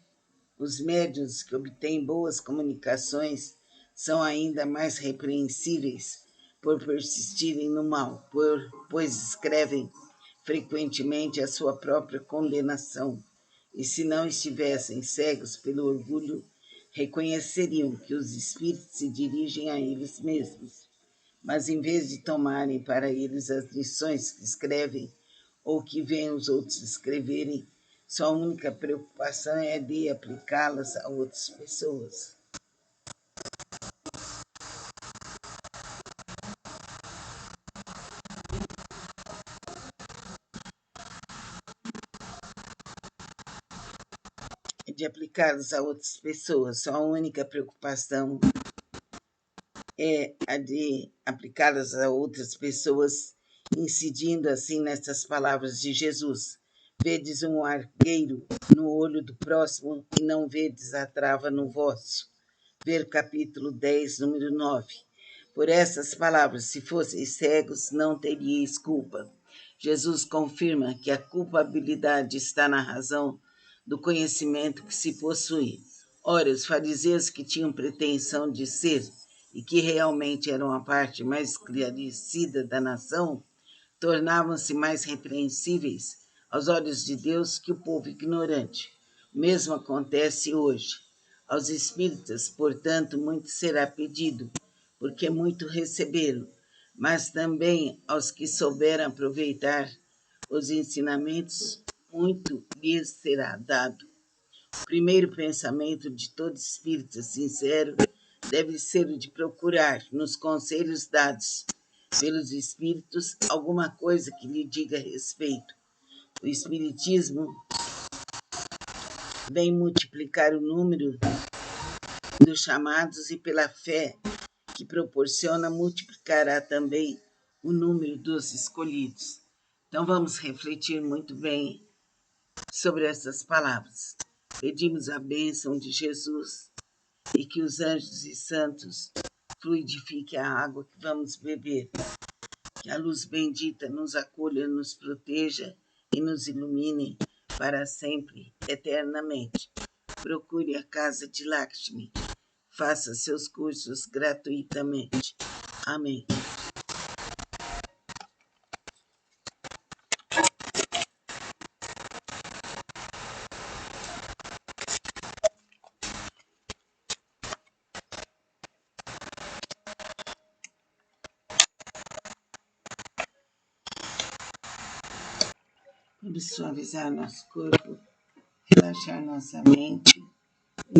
Os médiuns que obtêm boas comunicações são ainda mais repreensíveis por persistirem no mal, pois escrevem frequentemente a sua própria condenação. E se não estivessem cegos pelo orgulho, reconheceriam que os espíritos se dirigem a eles mesmos. Mas em vez de tomarem para eles as lições que escrevem ou que veem os outros escreverem, sua única preocupação é de aplicá-las a outras pessoas. De aplicá-las a outras pessoas. Sua única preocupação é a de aplicá-las a outras pessoas, incidindo assim nessas palavras de Jesus. Vedes um argueiro no olho do próximo e não vedes a trava no vosso. Ver capítulo 10, número 9. Por essas palavras, se fosseis cegos, não teríeis culpa. Jesus confirma que a culpabilidade está na razão do conhecimento que se possui. Ora, os fariseus que tinham pretensão de ser e que realmente eram a parte mais esclarecida da nação, tornavam-se mais repreensíveis aos olhos de Deus que o povo ignorante. O mesmo acontece hoje. Aos espíritas, portanto, muito será pedido, porque muito receberam, mas também aos que souberam aproveitar os ensinamentos, muito lhes será dado. O primeiro pensamento de todo espírita sincero deve ser o de procurar, nos conselhos dados pelos espíritos, alguma coisa que lhe diga respeito. O espiritismo vem multiplicar o número dos chamados e pela fé que proporciona multiplicará também o número dos escolhidos. Então vamos refletir muito bem sobre essas palavras. Pedimos a bênção de Jesus e que os anjos e santos fluidifiquem a água que vamos beber. Que a luz bendita nos acolha, nos proteja e nos ilumine para sempre, eternamente. Procure a casa de Lakshmi. Faça seus cursos gratuitamente. Amém. Vamos suavizar nosso corpo, relaxar nossa mente,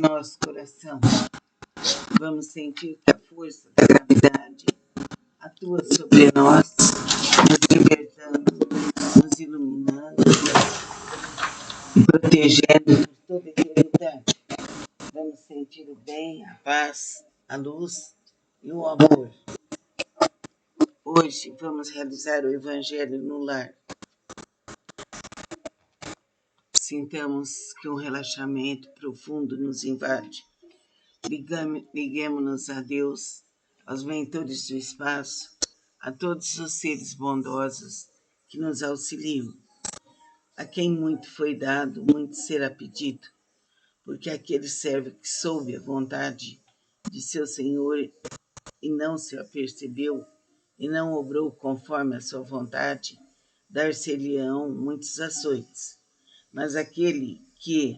nosso coração. Vamos sentir que a força da gravidade atua sobre nós, nos libertando, nos iluminando, protegendo por toda a eternidade. Vamos sentir o bem, a paz, a luz e o amor. Hoje vamos realizar o Evangelho no lar. Sintamos que um relaxamento profundo nos invade. Liguemos-nos a Deus, aos mentores do espaço, a todos os seres bondosos que nos auxiliam. A quem muito foi dado, muito será pedido, porque aquele servo que soube a vontade de seu Senhor e não se apercebeu, e não obrou conforme a sua vontade, dar-se-lhe-ão muitos açoites. Mas aquele que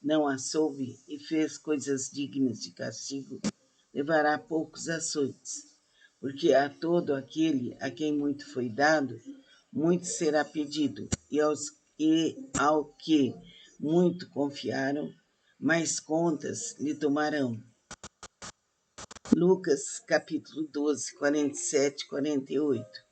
não a soube e fez coisas dignas de castigo, levará poucos açoites. Porque a todo aquele a quem muito foi dado, muito será pedido, e ao que muito confiaram, mais contas lhe tomarão. Lucas, capítulo 12, 47 e 48.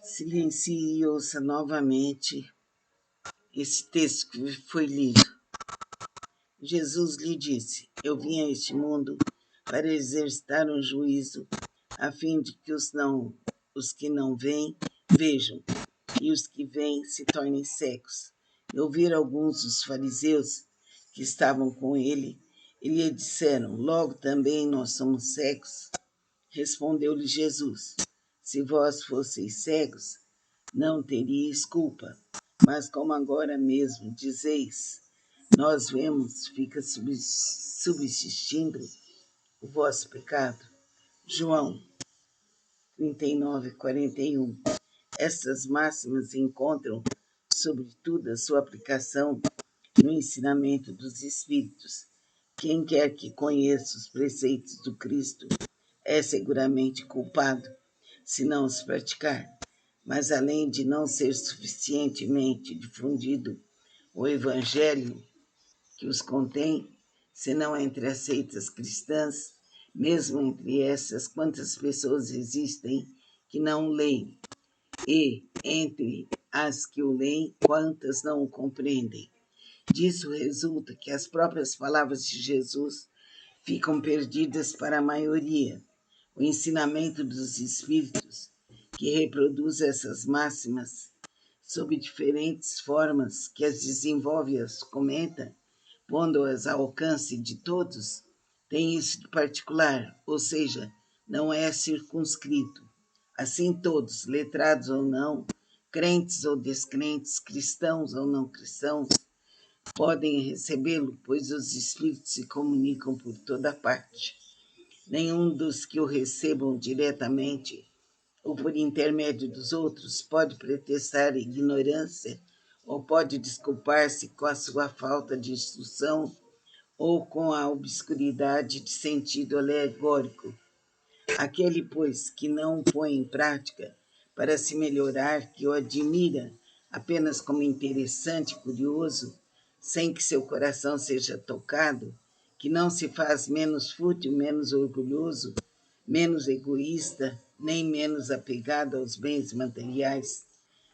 Silencie e ouça novamente esse texto que foi lido. Jesus lhe disse: Eu vim a este mundo para exercitar um juízo, a fim de que os que não veem, vejam, e os que veem se tornem cegos. E ouviram alguns dos fariseus que estavam com ele, e lhe disseram: Logo também nós somos cegos. Respondeu-lhe Jesus: Se vós fosseis cegos, não teríeis culpa. Mas como agora mesmo dizeis, nós vemos, fica subsistindo o vosso pecado. João 39, 41. Estas máximas encontram, sobretudo, a sua aplicação no ensinamento dos Espíritos. Quem quer que conheça os preceitos do Cristo é seguramente culpado, se não os praticar. Mas além de não ser suficientemente difundido o Evangelho que os contém, senão entre as seitas cristãs, mesmo entre essas, quantas pessoas existem que não o leem, e entre as que o leem, quantas não o compreendem. Disso resulta que as próprias palavras de Jesus ficam perdidas para a maioria. O ensinamento dos Espíritos, que reproduz essas máximas sob diferentes formas, que as desenvolve e as comenta, pondo-as ao alcance de todos, tem isso de particular, ou seja, não é circunscrito. Assim todos, letrados ou não, crentes ou descrentes, cristãos ou não cristãos, podem recebê-lo, pois os espíritos se comunicam por toda parte. Nenhum dos que o recebam diretamente ou por intermédio dos outros pode pretextar ignorância ou pode desculpar-se com a sua falta de instrução ou com a obscuridade de sentido alegórico. Aquele, pois, que não o põe em prática para se melhorar, que o admira apenas como interessante e curioso, sem que seu coração seja tocado, que não se faz menos fútil, menos orgulhoso, menos egoísta, nem menos apegado aos bens materiais,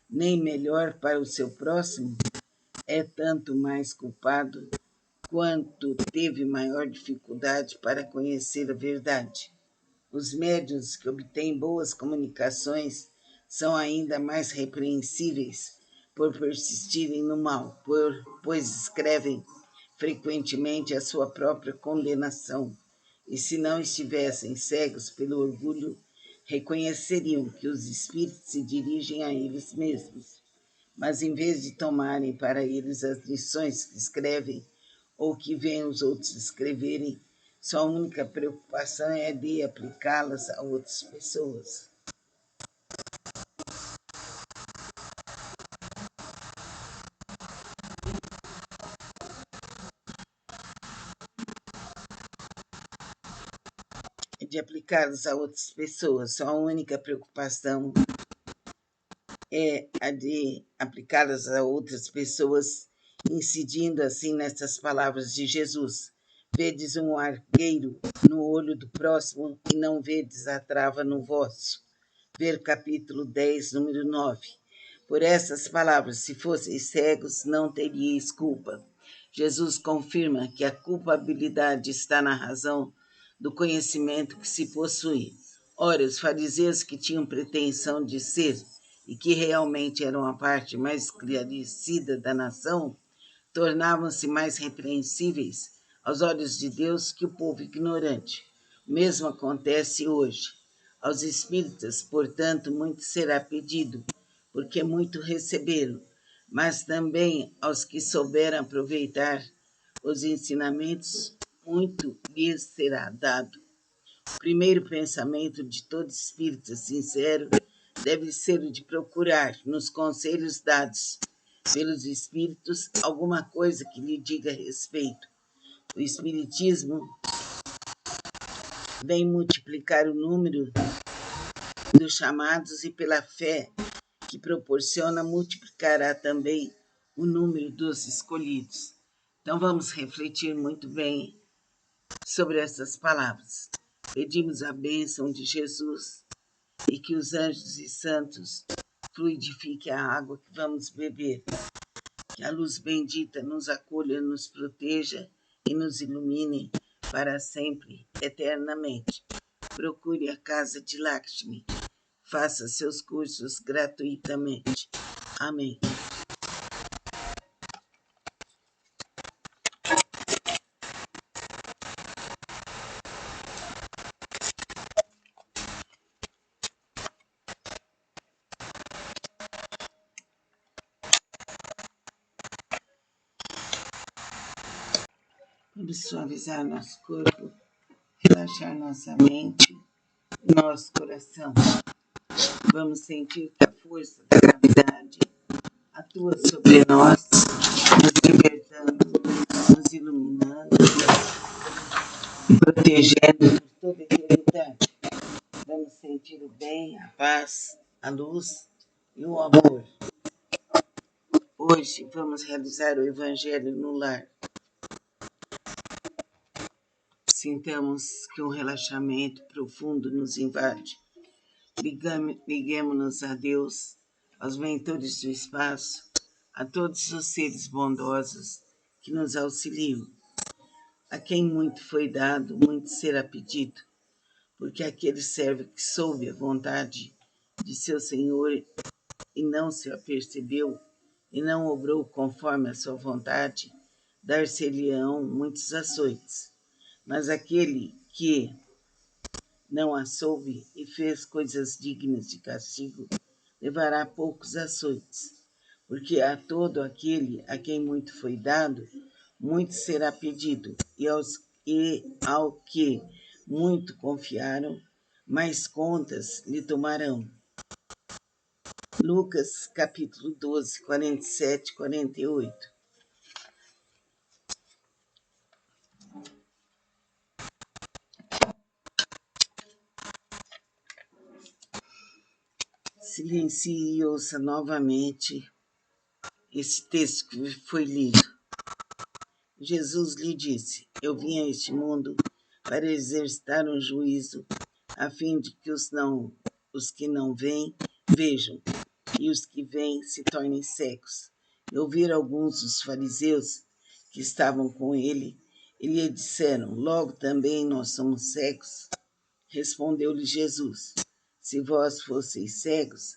nem melhor para o seu próximo, é tanto mais culpado quanto teve maior dificuldade para conhecer a verdade. Os médiuns que obtêm boas comunicações são ainda mais repreensíveis por persistirem no mal, pois escrevem frequentemente a sua própria condenação. E se não estivessem cegos pelo orgulho, reconheceriam que os espíritos se dirigem a eles mesmos. Mas em vez de tomarem para eles as lições que escrevem ou que veem os outros escreverem, sua única preocupação é de aplicá-las a outras pessoas. De aplicá-las a outras pessoas. Sua única preocupação é a de aplicá-las a outras pessoas, incidindo assim nessas palavras de Jesus. Vedes um argueiro no olho do próximo e não vedes a trava no vosso. Ver capítulo 10, número 9. Por essas palavras, se fosseis cegos, não teríeis culpa. Jesus confirma que a culpabilidade está na razão do conhecimento que se possui. Ora, os fariseus que tinham pretensão de ser e que realmente eram a parte mais esclarecida da nação, tornavam-se mais repreensíveis aos olhos de Deus que o povo ignorante. O mesmo acontece hoje. Aos espíritas, portanto, muito será pedido, porque muito receberam, mas também aos que souberam aproveitar os ensinamentos, muito lhes será dado. O primeiro pensamento de todo espírita sincero deve ser o de procurar, nos conselhos dados pelos espíritos, alguma coisa que lhe diga respeito. O espiritismo vem multiplicar o número dos chamados e pela fé que proporciona multiplicará também o número dos escolhidos. Então vamos refletir muito bem sobre essas palavras. Pedimos a bênção de Jesus e que os anjos e santos fluidifiquem a água que vamos beber. Que a luz bendita nos acolha, nos proteja e nos ilumine para sempre, eternamente. Procure a casa de Lakshmi. Faça seus cursos gratuitamente. Amém. Vamos suavizar nosso corpo, relaxar nossa mente e nosso coração. Vamos sentir que a força da gravidade atua sobre nós, nos libertando, nos iluminando e protegendo por toda a eternidade. Vamos sentir o bem, a paz, a luz e o amor. Hoje vamos realizar o Evangelho no lar. Sintamos que um relaxamento profundo nos invade. Liguemos-nos a Deus, aos mentores do espaço, a todos os seres bondosos que nos auxiliam. A quem muito foi dado, muito será pedido, porque aquele servo que soube a vontade de seu Senhor e não se apercebeu, e não obrou conforme a sua vontade, dar-se-lhe-ão muitos açoites. Mas aquele que não a soube e fez coisas dignas de castigo, levará poucos açoites. Porque a todo aquele a quem muito foi dado, muito será pedido, e ao que muito confiaram, mais contas lhe tomarão. Lucas capítulo 12, 47, 48. Silencie e ouça novamente esse texto que foi lido. Jesus lhe disse: Eu vim a este mundo para exercitar um juízo, a fim de que os que não veem vejam, e os que veem se tornem cegos. E ouviram alguns dos fariseus que estavam com ele, e lhe disseram: Logo também nós somos cegos. Respondeu-lhe Jesus: Se vós fosseis cegos,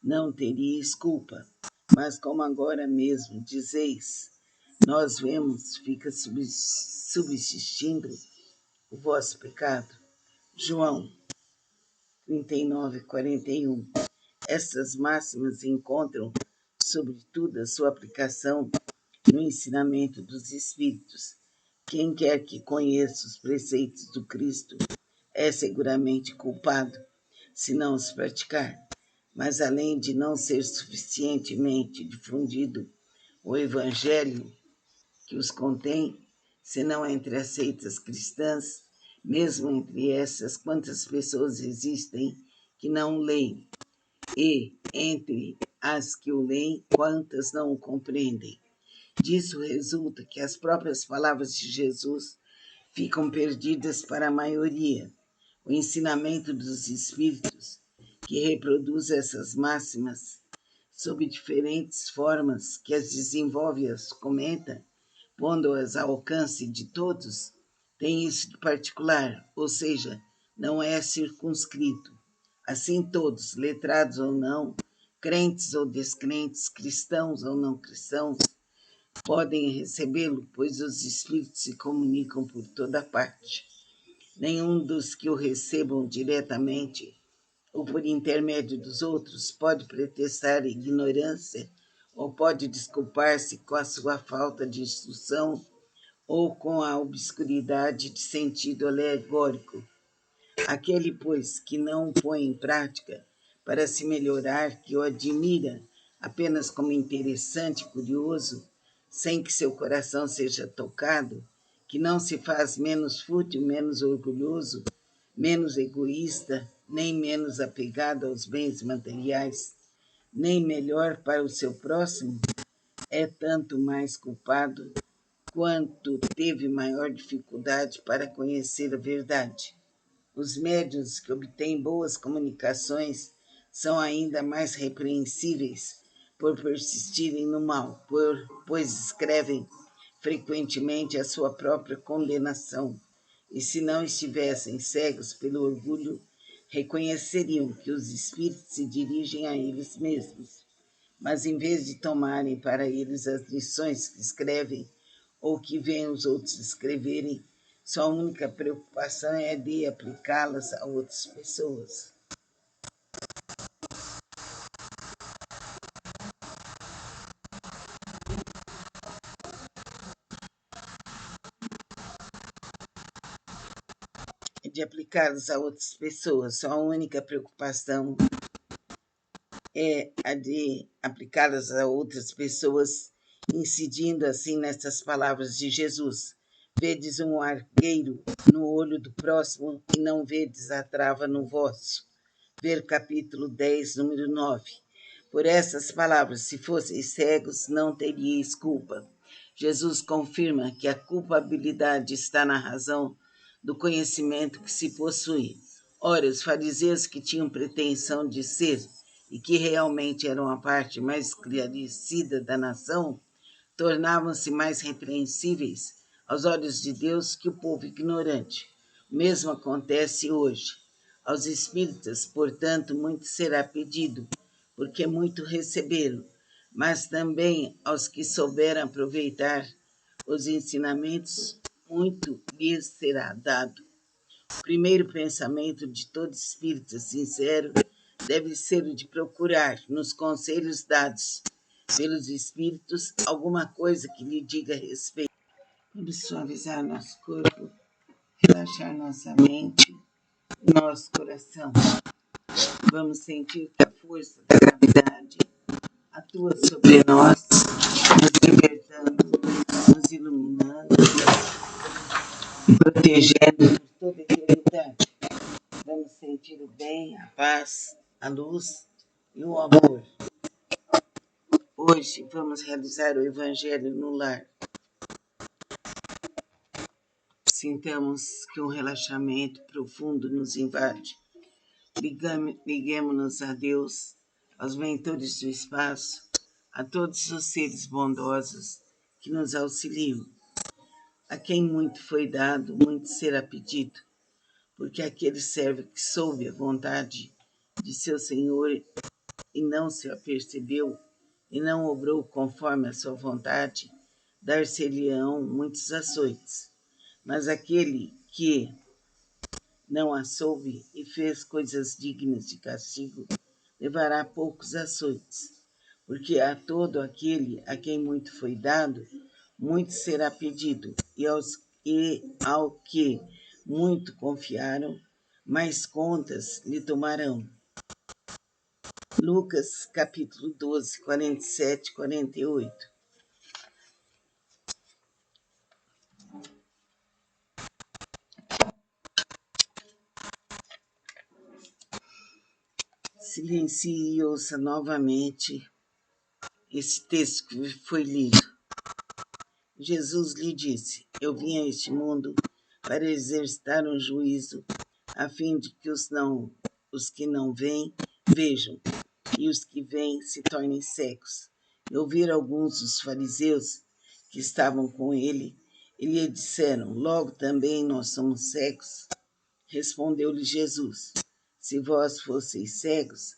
não teríeis culpa. Mas como agora mesmo dizeis, nós vemos, fica subsistindo o vosso pecado. João 39, 41. Estas máximas encontram, sobretudo, a sua aplicação no ensinamento dos Espíritos. Quem quer que conheça os preceitos do Cristo é seguramente culpado, se não os praticar. Mas além de não ser suficientemente difundido o Evangelho que os contém, senão entre as seitas cristãs, mesmo entre essas, quantas pessoas existem que não o leem, e entre as que o leem, quantas não o compreendem. Disso resulta que as próprias palavras de Jesus ficam perdidas para a maioria. O ensinamento dos Espíritos, que reproduz essas máximas sob diferentes formas, que as desenvolve e as comenta, pondo-as ao alcance de todos, tem isso de particular, ou seja, não é circunscrito. Assim todos, letrados ou não, crentes ou descrentes, cristãos ou não cristãos, podem recebê-lo, pois os espíritos se comunicam por toda parte. Nenhum dos que o recebam diretamente ou por intermédio dos outros pode pretextar ignorância ou pode desculpar-se com a sua falta de instrução ou com a obscuridade de sentido alegórico. Aquele, pois, que não o põe em prática para se melhorar, que o admira apenas como interessante e curioso, sem que seu coração seja tocado, que não se faz menos fútil, menos orgulhoso, menos egoísta, nem menos apegado aos bens materiais, nem melhor para o seu próximo, é tanto mais culpado quanto teve maior dificuldade para conhecer a verdade. Os médiuns que obtêm boas comunicações são ainda mais repreensíveis por persistirem no mal, pois escrevem frequentemente a sua própria condenação. E se não estivessem cegos pelo orgulho, reconheceriam que os espíritos se dirigem a eles mesmos. Mas em vez de tomarem para eles as lições que escrevem ou que veem os outros escreverem, sua única preocupação é de aplicá-las a outras pessoas. De aplicá-las a outras pessoas. Sua única preocupação é a de aplicá-las a outras pessoas, incidindo assim nestas palavras de Jesus. Vedes um argueiro no olho do próximo e não vedes a trava no vosso. Ver capítulo 10, número 9. Por essas palavras, se fosseis cegos, não teríeis culpa. Jesus confirma que a culpabilidade está na razão do conhecimento que se possui. Ora, os fariseus que tinham pretensão de ser e que realmente eram a parte mais esclarecida da nação, tornavam-se mais repreensíveis aos olhos de Deus que o povo ignorante. O mesmo acontece hoje. Aos espíritas, portanto, muito será pedido, porque muito receberam, mas também aos que souberam aproveitar os ensinamentos, muito lhes será dado. O primeiro pensamento de todo espírito sincero deve ser o de procurar, nos conselhos dados pelos espíritos, alguma coisa que lhe diga respeito. Vamos suavizar nosso corpo, relaxar nossa mente, nosso coração. Vamos sentir que a força da gravidade atua sobre nós, nos libertando, nos iluminando, protegendo por toda a eternidade. Vamos sentir o bem, a paz, a luz e o amor. Hoje vamos realizar o Evangelho no lar. Sintamos que um relaxamento profundo nos invade. Liguemos-nos a Deus, aos mentores do espaço, a todos os seres bondosos que nos auxiliam. A quem muito foi dado, muito será pedido, porque aquele servo que soube a vontade de seu Senhor e não se apercebeu, e não obrou conforme a sua vontade, dar-se-lhe-ão muitos açoites. Mas aquele que não a soube e fez coisas dignas de castigo, levará poucos açoites. Porque a todo aquele a quem muito foi dado, muito será pedido, e ao que muito confiaram, mais contas lhe tomarão. Lucas, capítulo 12, 47 e 48. Silencie e ouça novamente esse texto que foi lido. Jesus lhe disse: Eu vim a este mundo para exercitar um juízo, a fim de que os que não veem vejam, e os que veem se tornem cegos. E ouviram alguns dos fariseus que estavam com ele, e lhe disseram: Logo também nós somos cegos. Respondeu-lhe Jesus: Se vós fosseis cegos,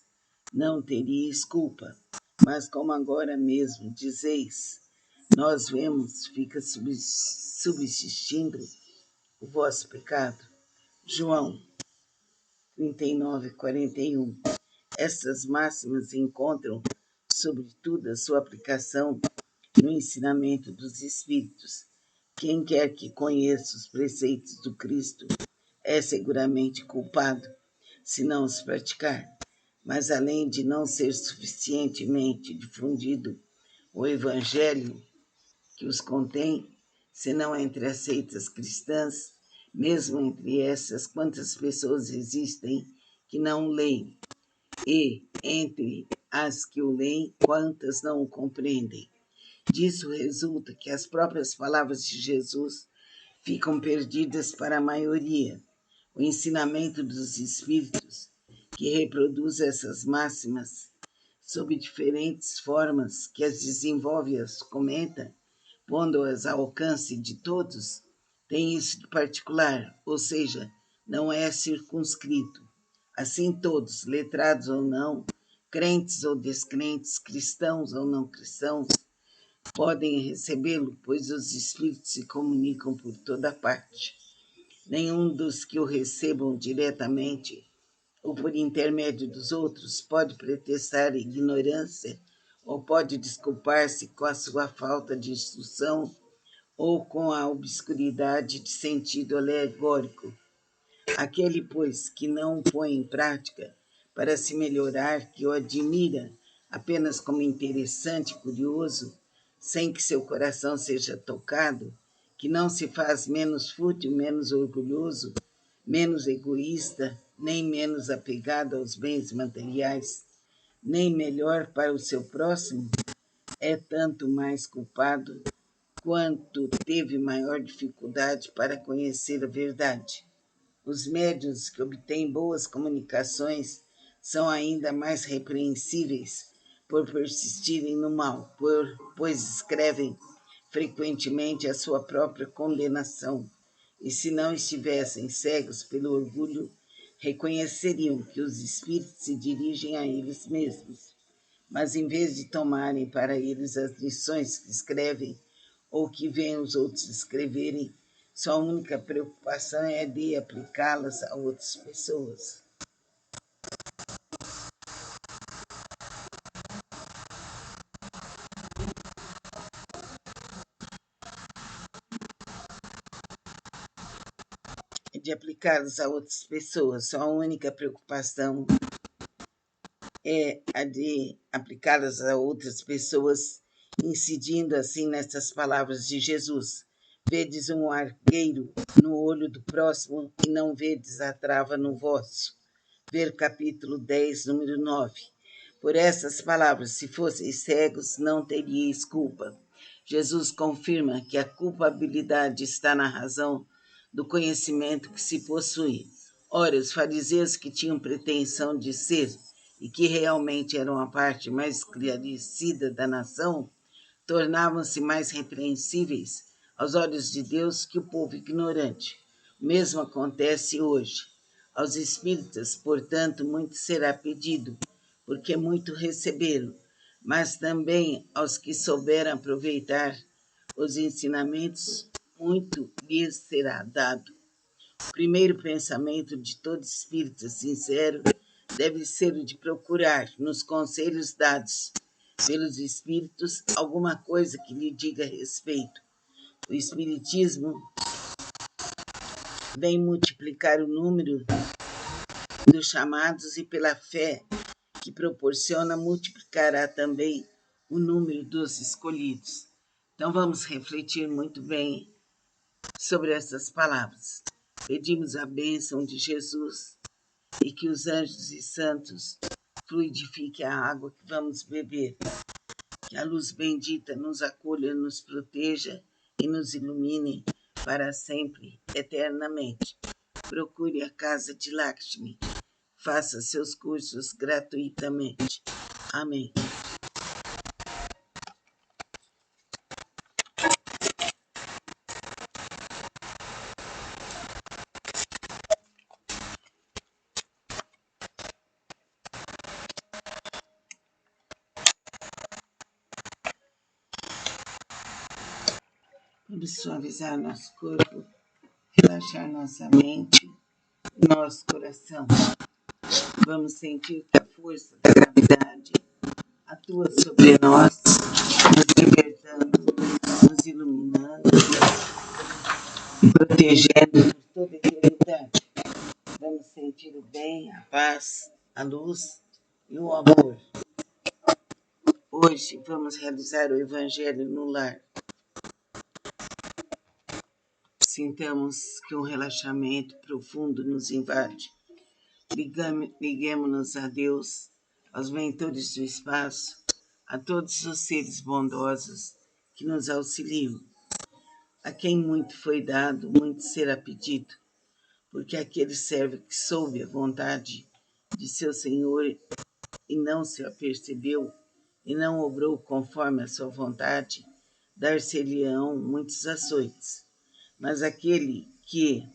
não teríeis culpa. Mas como agora mesmo dizeis, nós vemos, fica subsistindo o vosso pecado. João 39, 41. Estas máximas encontram, sobretudo, a sua aplicação no ensinamento dos Espíritos. Quem quer que conheça os preceitos do Cristo é seguramente culpado, se não os praticar. Mas além de não ser suficientemente difundido o Evangelho que os contém, senão entre as seitas cristãs, mesmo entre essas, quantas pessoas existem que não o leem, e entre as que o leem, quantas não o compreendem. Disso resulta que as próprias palavras de Jesus ficam perdidas para a maioria. O ensinamento dos Espíritos, que reproduz essas máximas sob diferentes formas, que as desenvolve e as comenta, pondo-as ao alcance de todos, tem isso de particular, ou seja, não é circunscrito. Assim todos, letrados ou não, crentes ou descrentes, cristãos ou não cristãos, podem recebê-lo, pois os espíritos se comunicam por toda parte. Nenhum dos que o recebam diretamente ou por intermédio dos outros pode pretextar ignorância ou pode desculpar-se com a sua falta de instrução ou com a obscuridade de sentido alegórico. Aquele, pois, que não o põe em prática para se melhorar, que o admira apenas como interessante e curioso, sem que seu coração seja tocado, que não se faz menos fútil, menos orgulhoso, menos egoísta, nem menos apegado aos bens materiais, nem melhor para o seu próximo, é tanto mais culpado quanto teve maior dificuldade para conhecer a verdade. Os médiuns que obtêm boas comunicações são ainda mais repreensíveis por persistirem no mal, pois escrevem frequentemente a sua própria condenação. E se não estivessem cegos pelo orgulho, reconheceriam que os espíritos se dirigem a eles mesmos. Mas em vez de tomarem para eles as lições que escrevem ou que veem os outros escreverem, Sua única preocupação é de aplicá-las a outras pessoas. De aplicá-las a outras pessoas. Sua única preocupação é a de aplicá-las a outras pessoas, incidindo assim nessas palavras de Jesus. Vedes um argueiro no olho do próximo e não vedes a trava no vosso. Ver capítulo 10, número 9. Por essas palavras, se fosseis cegos, não teríeis culpa. Jesus confirma que a culpabilidade está na razão do conhecimento que se possui. Ora, os fariseus que tinham pretensão de ser e que realmente eram a parte mais esclarecida da nação, tornavam-se mais repreensíveis aos olhos de Deus que o povo ignorante. O mesmo acontece hoje. Aos espíritas, portanto, muito será pedido, porque muito receberam, mas também aos que souberam aproveitar os ensinamentos, muito lhes será dado. O primeiro pensamento de todo espírita sincero deve ser o de procurar, nos conselhos dados pelos espíritos, alguma coisa que lhe diga respeito. O espiritismo vem multiplicar o número dos chamados e pela fé que proporciona multiplicará também o número dos escolhidos. Então vamos refletir muito bem sobre essas palavras. Pedimos a bênção de Jesus e que os anjos e santos fluidifiquem a água que vamos beber. Que a luz bendita nos acolha, nos proteja e nos ilumine para sempre, eternamente. Procure a casa de Lakshmi. Faça seus cursos gratuitamente. Amém. Vamos suavizar nosso corpo, relaxar nossa mente e nosso coração. Vamos sentir que a força da gravidade atua sobre nós, nos libertando, nos iluminando e protegendo por toda a eternidade. Vamos sentir o bem, a paz, a luz e o amor. Hoje vamos realizar o Evangelho no lar. Sintamos que um relaxamento profundo nos invade. Liguemos-nos a Deus, aos mentores do espaço, a todos os seres bondosos que nos auxiliam. A quem muito foi dado, muito será pedido, porque aquele servo que soube a vontade de seu Senhor e não se apercebeu, e não obrou conforme a sua vontade, dar-se-lhe-ão muitos açoites. Mas aquele que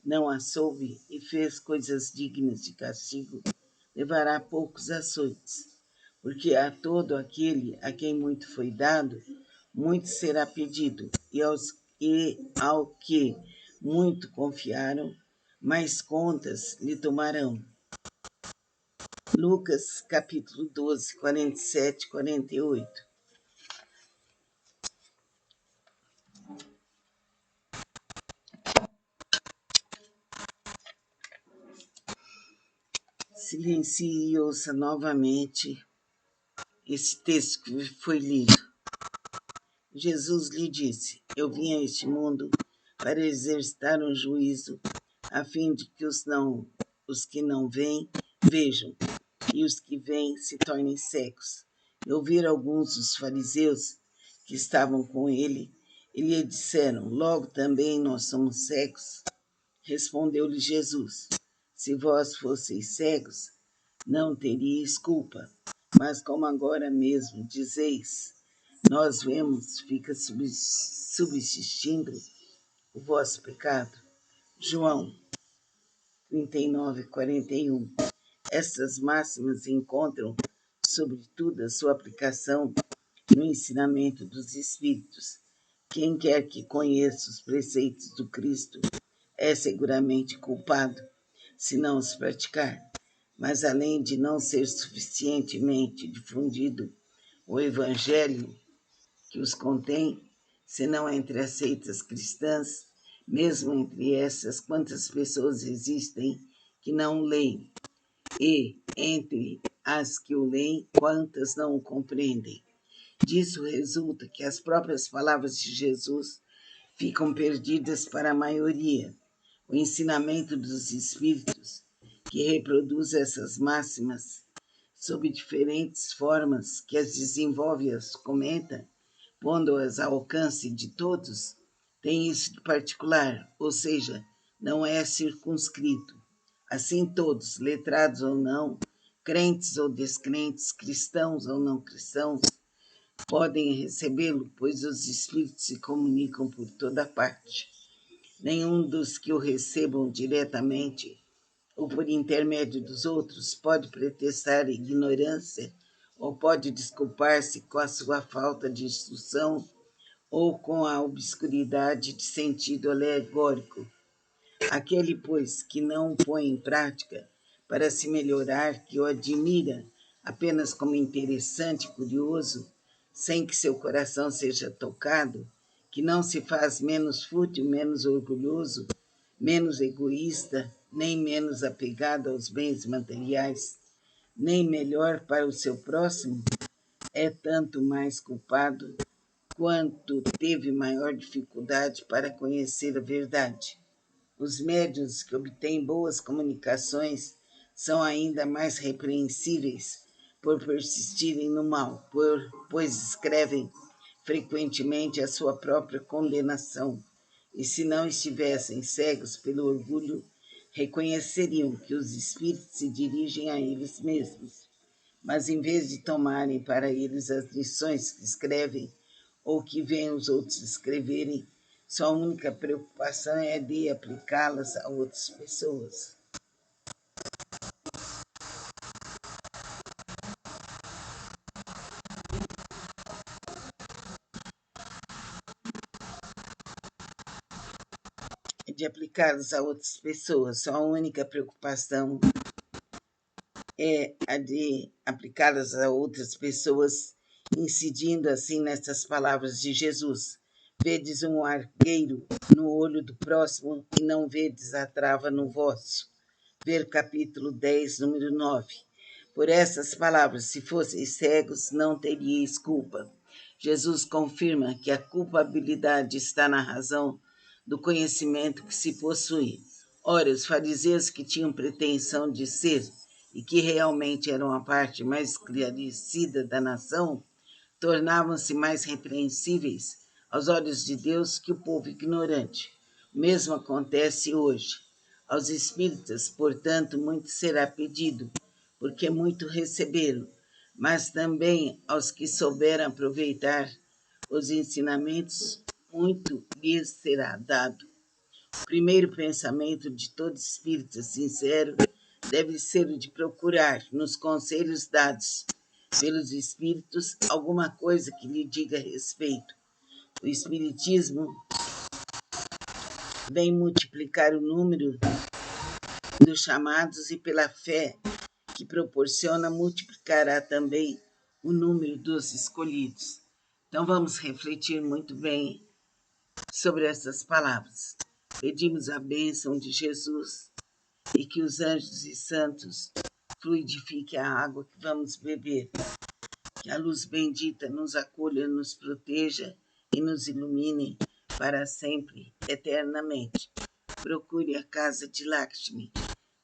não a soube e fez coisas dignas de castigo, levará poucos açoites, porque a todo aquele a quem muito foi dado, muito será pedido, e ao que muito confiaram, mais contas lhe tomarão. Lucas, capítulo 12, 47, 48. Silencie e ouça novamente esse texto que foi lido. Jesus lhe disse: Eu vim a este mundo para exercitar um juízo, a fim de que os que não veem vejam, e os que veem se tornem cegos. E ouviram alguns dos fariseus que estavam com ele, e lhe disseram: Logo também nós somos cegos. Respondeu-lhe Jesus: Se vós fosseis cegos, não teríeis culpa. Mas como agora mesmo dizeis, nós vemos, fica subsistindo o vosso pecado. João 39, 41. Estas máximas encontram, sobretudo, a sua aplicação no ensinamento dos Espíritos, Quem quer que conheça os preceitos do Cristo é seguramente culpado, se não os praticar. Mas além de não ser suficientemente difundido o Evangelho que os contém, senão entre as seitas cristãs, mesmo entre essas, quantas pessoas existem que não o leem? E, entre as que o leem, quantas não o compreendem? Disso resulta que as próprias palavras de Jesus ficam perdidas para a maioria. O ensinamento dos Espíritos, que reproduz essas máximas sob diferentes formas, que as desenvolve e as comenta, pondo-as ao alcance de todos, tem isso de particular, ou seja, não é circunscrito. Assim todos, letrados ou não, crentes ou descrentes, cristãos ou não cristãos, podem recebê-lo, pois os Espíritos se comunicam por toda parte. Nenhum dos que o recebam diretamente ou por intermédio dos outros pode pretextar ignorância ou pode desculpar-se com a sua falta de instrução ou com a obscuridade de sentido alegórico. Aquele, pois, que não o põe em prática para se melhorar, que o admira apenas como interessante e curioso, sem que seu coração seja tocado, que não se faz menos fútil, menos orgulhoso, menos egoísta, nem menos apegado aos bens materiais, nem melhor para o seu próximo, é tanto mais culpado quanto teve maior dificuldade para conhecer a verdade. Os médiuns que obtêm boas comunicações são ainda mais repreensíveis por persistirem no mal, pois escrevem frequentemente a sua própria condenação, e se não estivessem cegos pelo orgulho, reconheceriam que os espíritos se dirigem a eles mesmos. Mas em vez de tomarem para eles as lições que escrevem ou que veem os outros escreverem, sua única preocupação é de aplicá-las a outras pessoas. Sua única preocupação é a de aplicá-las a outras pessoas, incidindo assim nestas palavras de Jesus: vedes um argueiro no olho do próximo e não vedes a trava no vosso. Ver capítulo 10, número 9. Por essas palavras, se fosseis cegos, não teríeis culpa. Jesus confirma que a culpabilidade está na razão do conhecimento que se possui. Ora, os fariseus, que tinham pretensão de ser e que realmente eram a parte mais esclarecida da nação, tornavam-se mais repreensíveis aos olhos de Deus que o povo ignorante. O mesmo acontece hoje. Aos espíritas, portanto, muito será pedido, porque muito receberam, mas também aos que souberam aproveitar os ensinamentos, muito lhes será dado. O primeiro pensamento de todo espírita sincero deve ser o de procurar, nos conselhos dados pelos espíritos, alguma coisa que lhe diga respeito. O espiritismo vem multiplicar o número dos chamados e pela fé que proporciona multiplicará também o número dos escolhidos. Então vamos refletir muito bem sobre essas palavras. Pedimos a bênção de Jesus e que os anjos e santos fluidifiquem a água que vamos beber. Que a luz bendita nos acolha, nos proteja e nos ilumine para sempre, eternamente. Procure a casa de Lakshmi.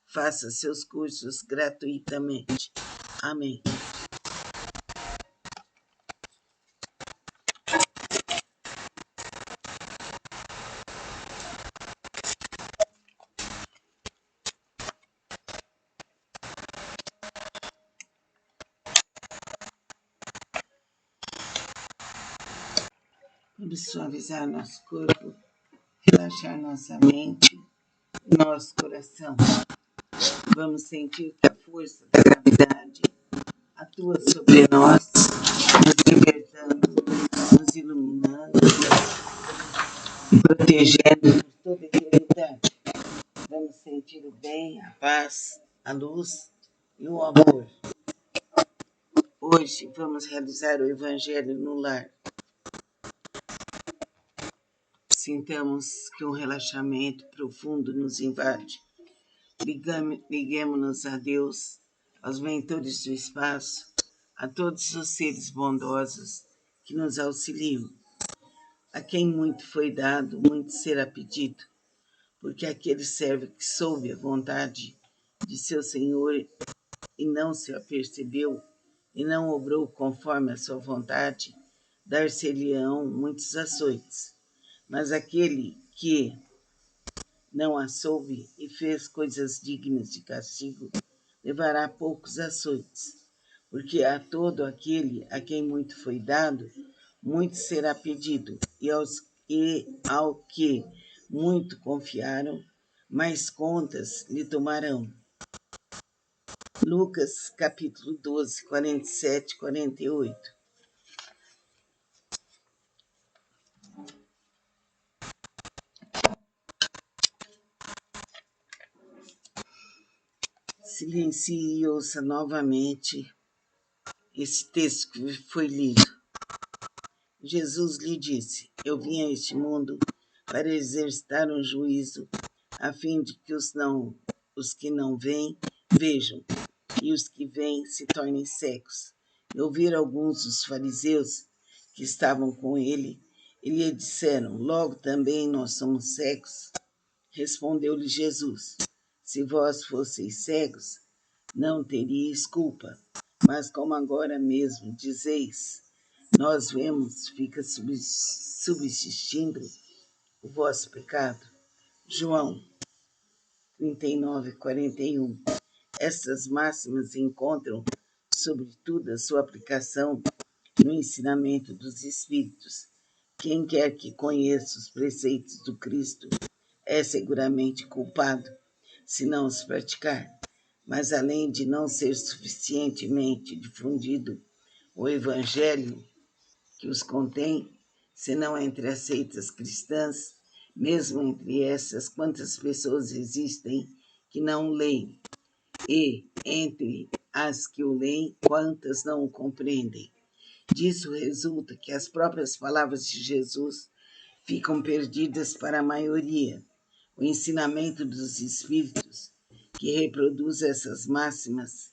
Faça seus cursos gratuitamente. Amém. Vamos suavizar nosso corpo, relaxar nossa mente, nosso coração. Vamos sentir que a força da gravidade atua sobre nós, nos libertando, nos iluminando, protegendo por toda a eternidade. Vamos sentir o bem, a paz, a luz e o amor. Hoje vamos realizar o Evangelho no lar. Sintamos que um relaxamento profundo nos invade. Liguemos-nos a Deus, aos mentores do espaço, a todos os seres bondosos que nos auxiliam. A quem muito foi dado, muito será pedido, porque aquele servo que soube a vontade de seu Senhor e não se apercebeu, e não obrou conforme a sua vontade, dar-se-lhe-ão muitos açoites. Mas aquele que não a soube e fez coisas dignas de castigo, levará poucos açoites. Porque a todo aquele a quem muito foi dado, muito será pedido, e ao que muito confiaram, mais contas lhe tomarão. Lucas capítulo 12, 47, 48. Silencie e ouça novamente esse texto que foi lido. Jesus lhe disse: Eu vim a este mundo para exercitar um juízo, a fim de que os que não veem vejam, e os que veem se tornem cegos. E ouviram alguns dos fariseus que estavam com ele, e lhe disseram: Logo também nós somos cegos. Respondeu-lhe Jesus: Se vós fosseis cegos, não teríeis culpa. Mas como agora mesmo dizeis, nós vemos, fica subsistindo o vosso pecado. João 39, 41. Estas máximas encontram, sobretudo, a sua aplicação no ensinamento dos Espíritos. Quem quer que conheça os preceitos do Cristo é seguramente culpado, se não os praticar. Mas além de não ser suficientemente difundido o Evangelho que os contém, senão entre as seitas cristãs, mesmo entre essas, quantas pessoas existem que não leem, e entre as que o leem, quantas não o compreendem. Disso resulta que as próprias palavras de Jesus ficam perdidas para a maioria. O ensinamento dos Espíritos, que reproduz essas máximas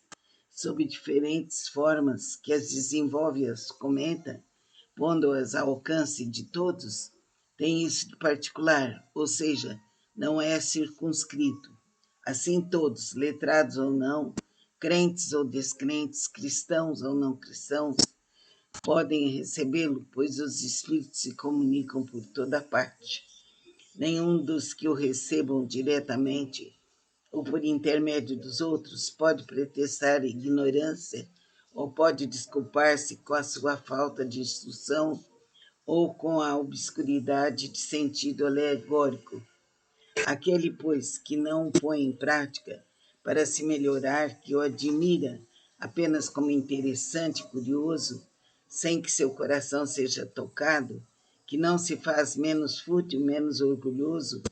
sob diferentes formas, que as desenvolve e as comenta, pondo-as ao alcance de todos, tem isso de particular, ou seja, não é circunscrito. Assim todos, letrados ou não, crentes ou descrentes, cristãos ou não cristãos, podem recebê-lo, pois os espíritos se comunicam por toda parte. Nenhum dos que o recebam diretamente ou por intermédio dos outros pode pretextar ignorância ou pode desculpar-se com a sua falta de instrução ou com a obscuridade de sentido alegórico. Aquele, pois, que não o põe em prática para se melhorar, que o admira apenas como interessante e curioso, sem que seu coração seja tocado, que não se faz menos fútil, menos orgulhoso,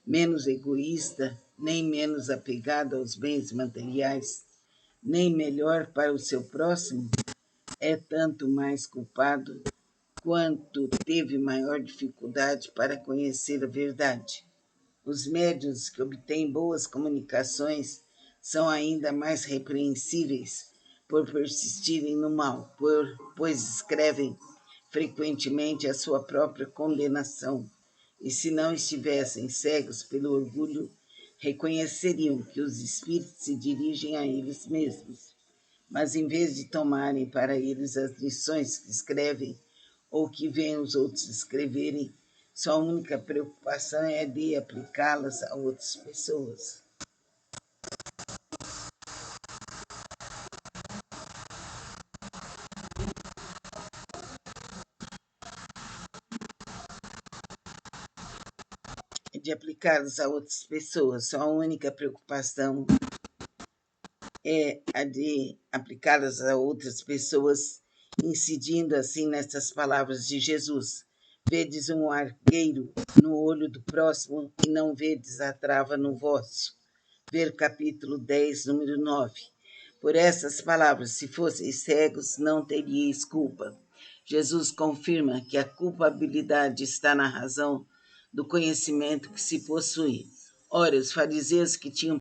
menos egoísta, nem menos apegado aos bens materiais, nem melhor para o seu próximo, é tanto mais culpado quanto teve maior dificuldade para conhecer a verdade. Os médiuns que obtêm boas comunicações são ainda mais repreensíveis por persistirem no mal, pois escrevem frequentemente a sua própria condenação. E se não estivessem cegos pelo orgulho, reconheceriam que os espíritos se dirigem a eles mesmos. Mas em vez de tomarem para eles as lições que escrevem ou que veem os outros escreverem, sua única preocupação é de aplicá-las a outras pessoas. De aplicá-las a outras pessoas. Sua única preocupação é a de aplicá-las a outras pessoas, incidindo assim nessas palavras de Jesus. Vedes um argueiro no olho do próximo e não vedes a trava no vosso. Ver capítulo 10, número 9. Por essas palavras, se fosseis cegos, não teríeis culpa. Jesus confirma que a culpabilidade está na razão do conhecimento que se possui. Ora, os fariseus que tinham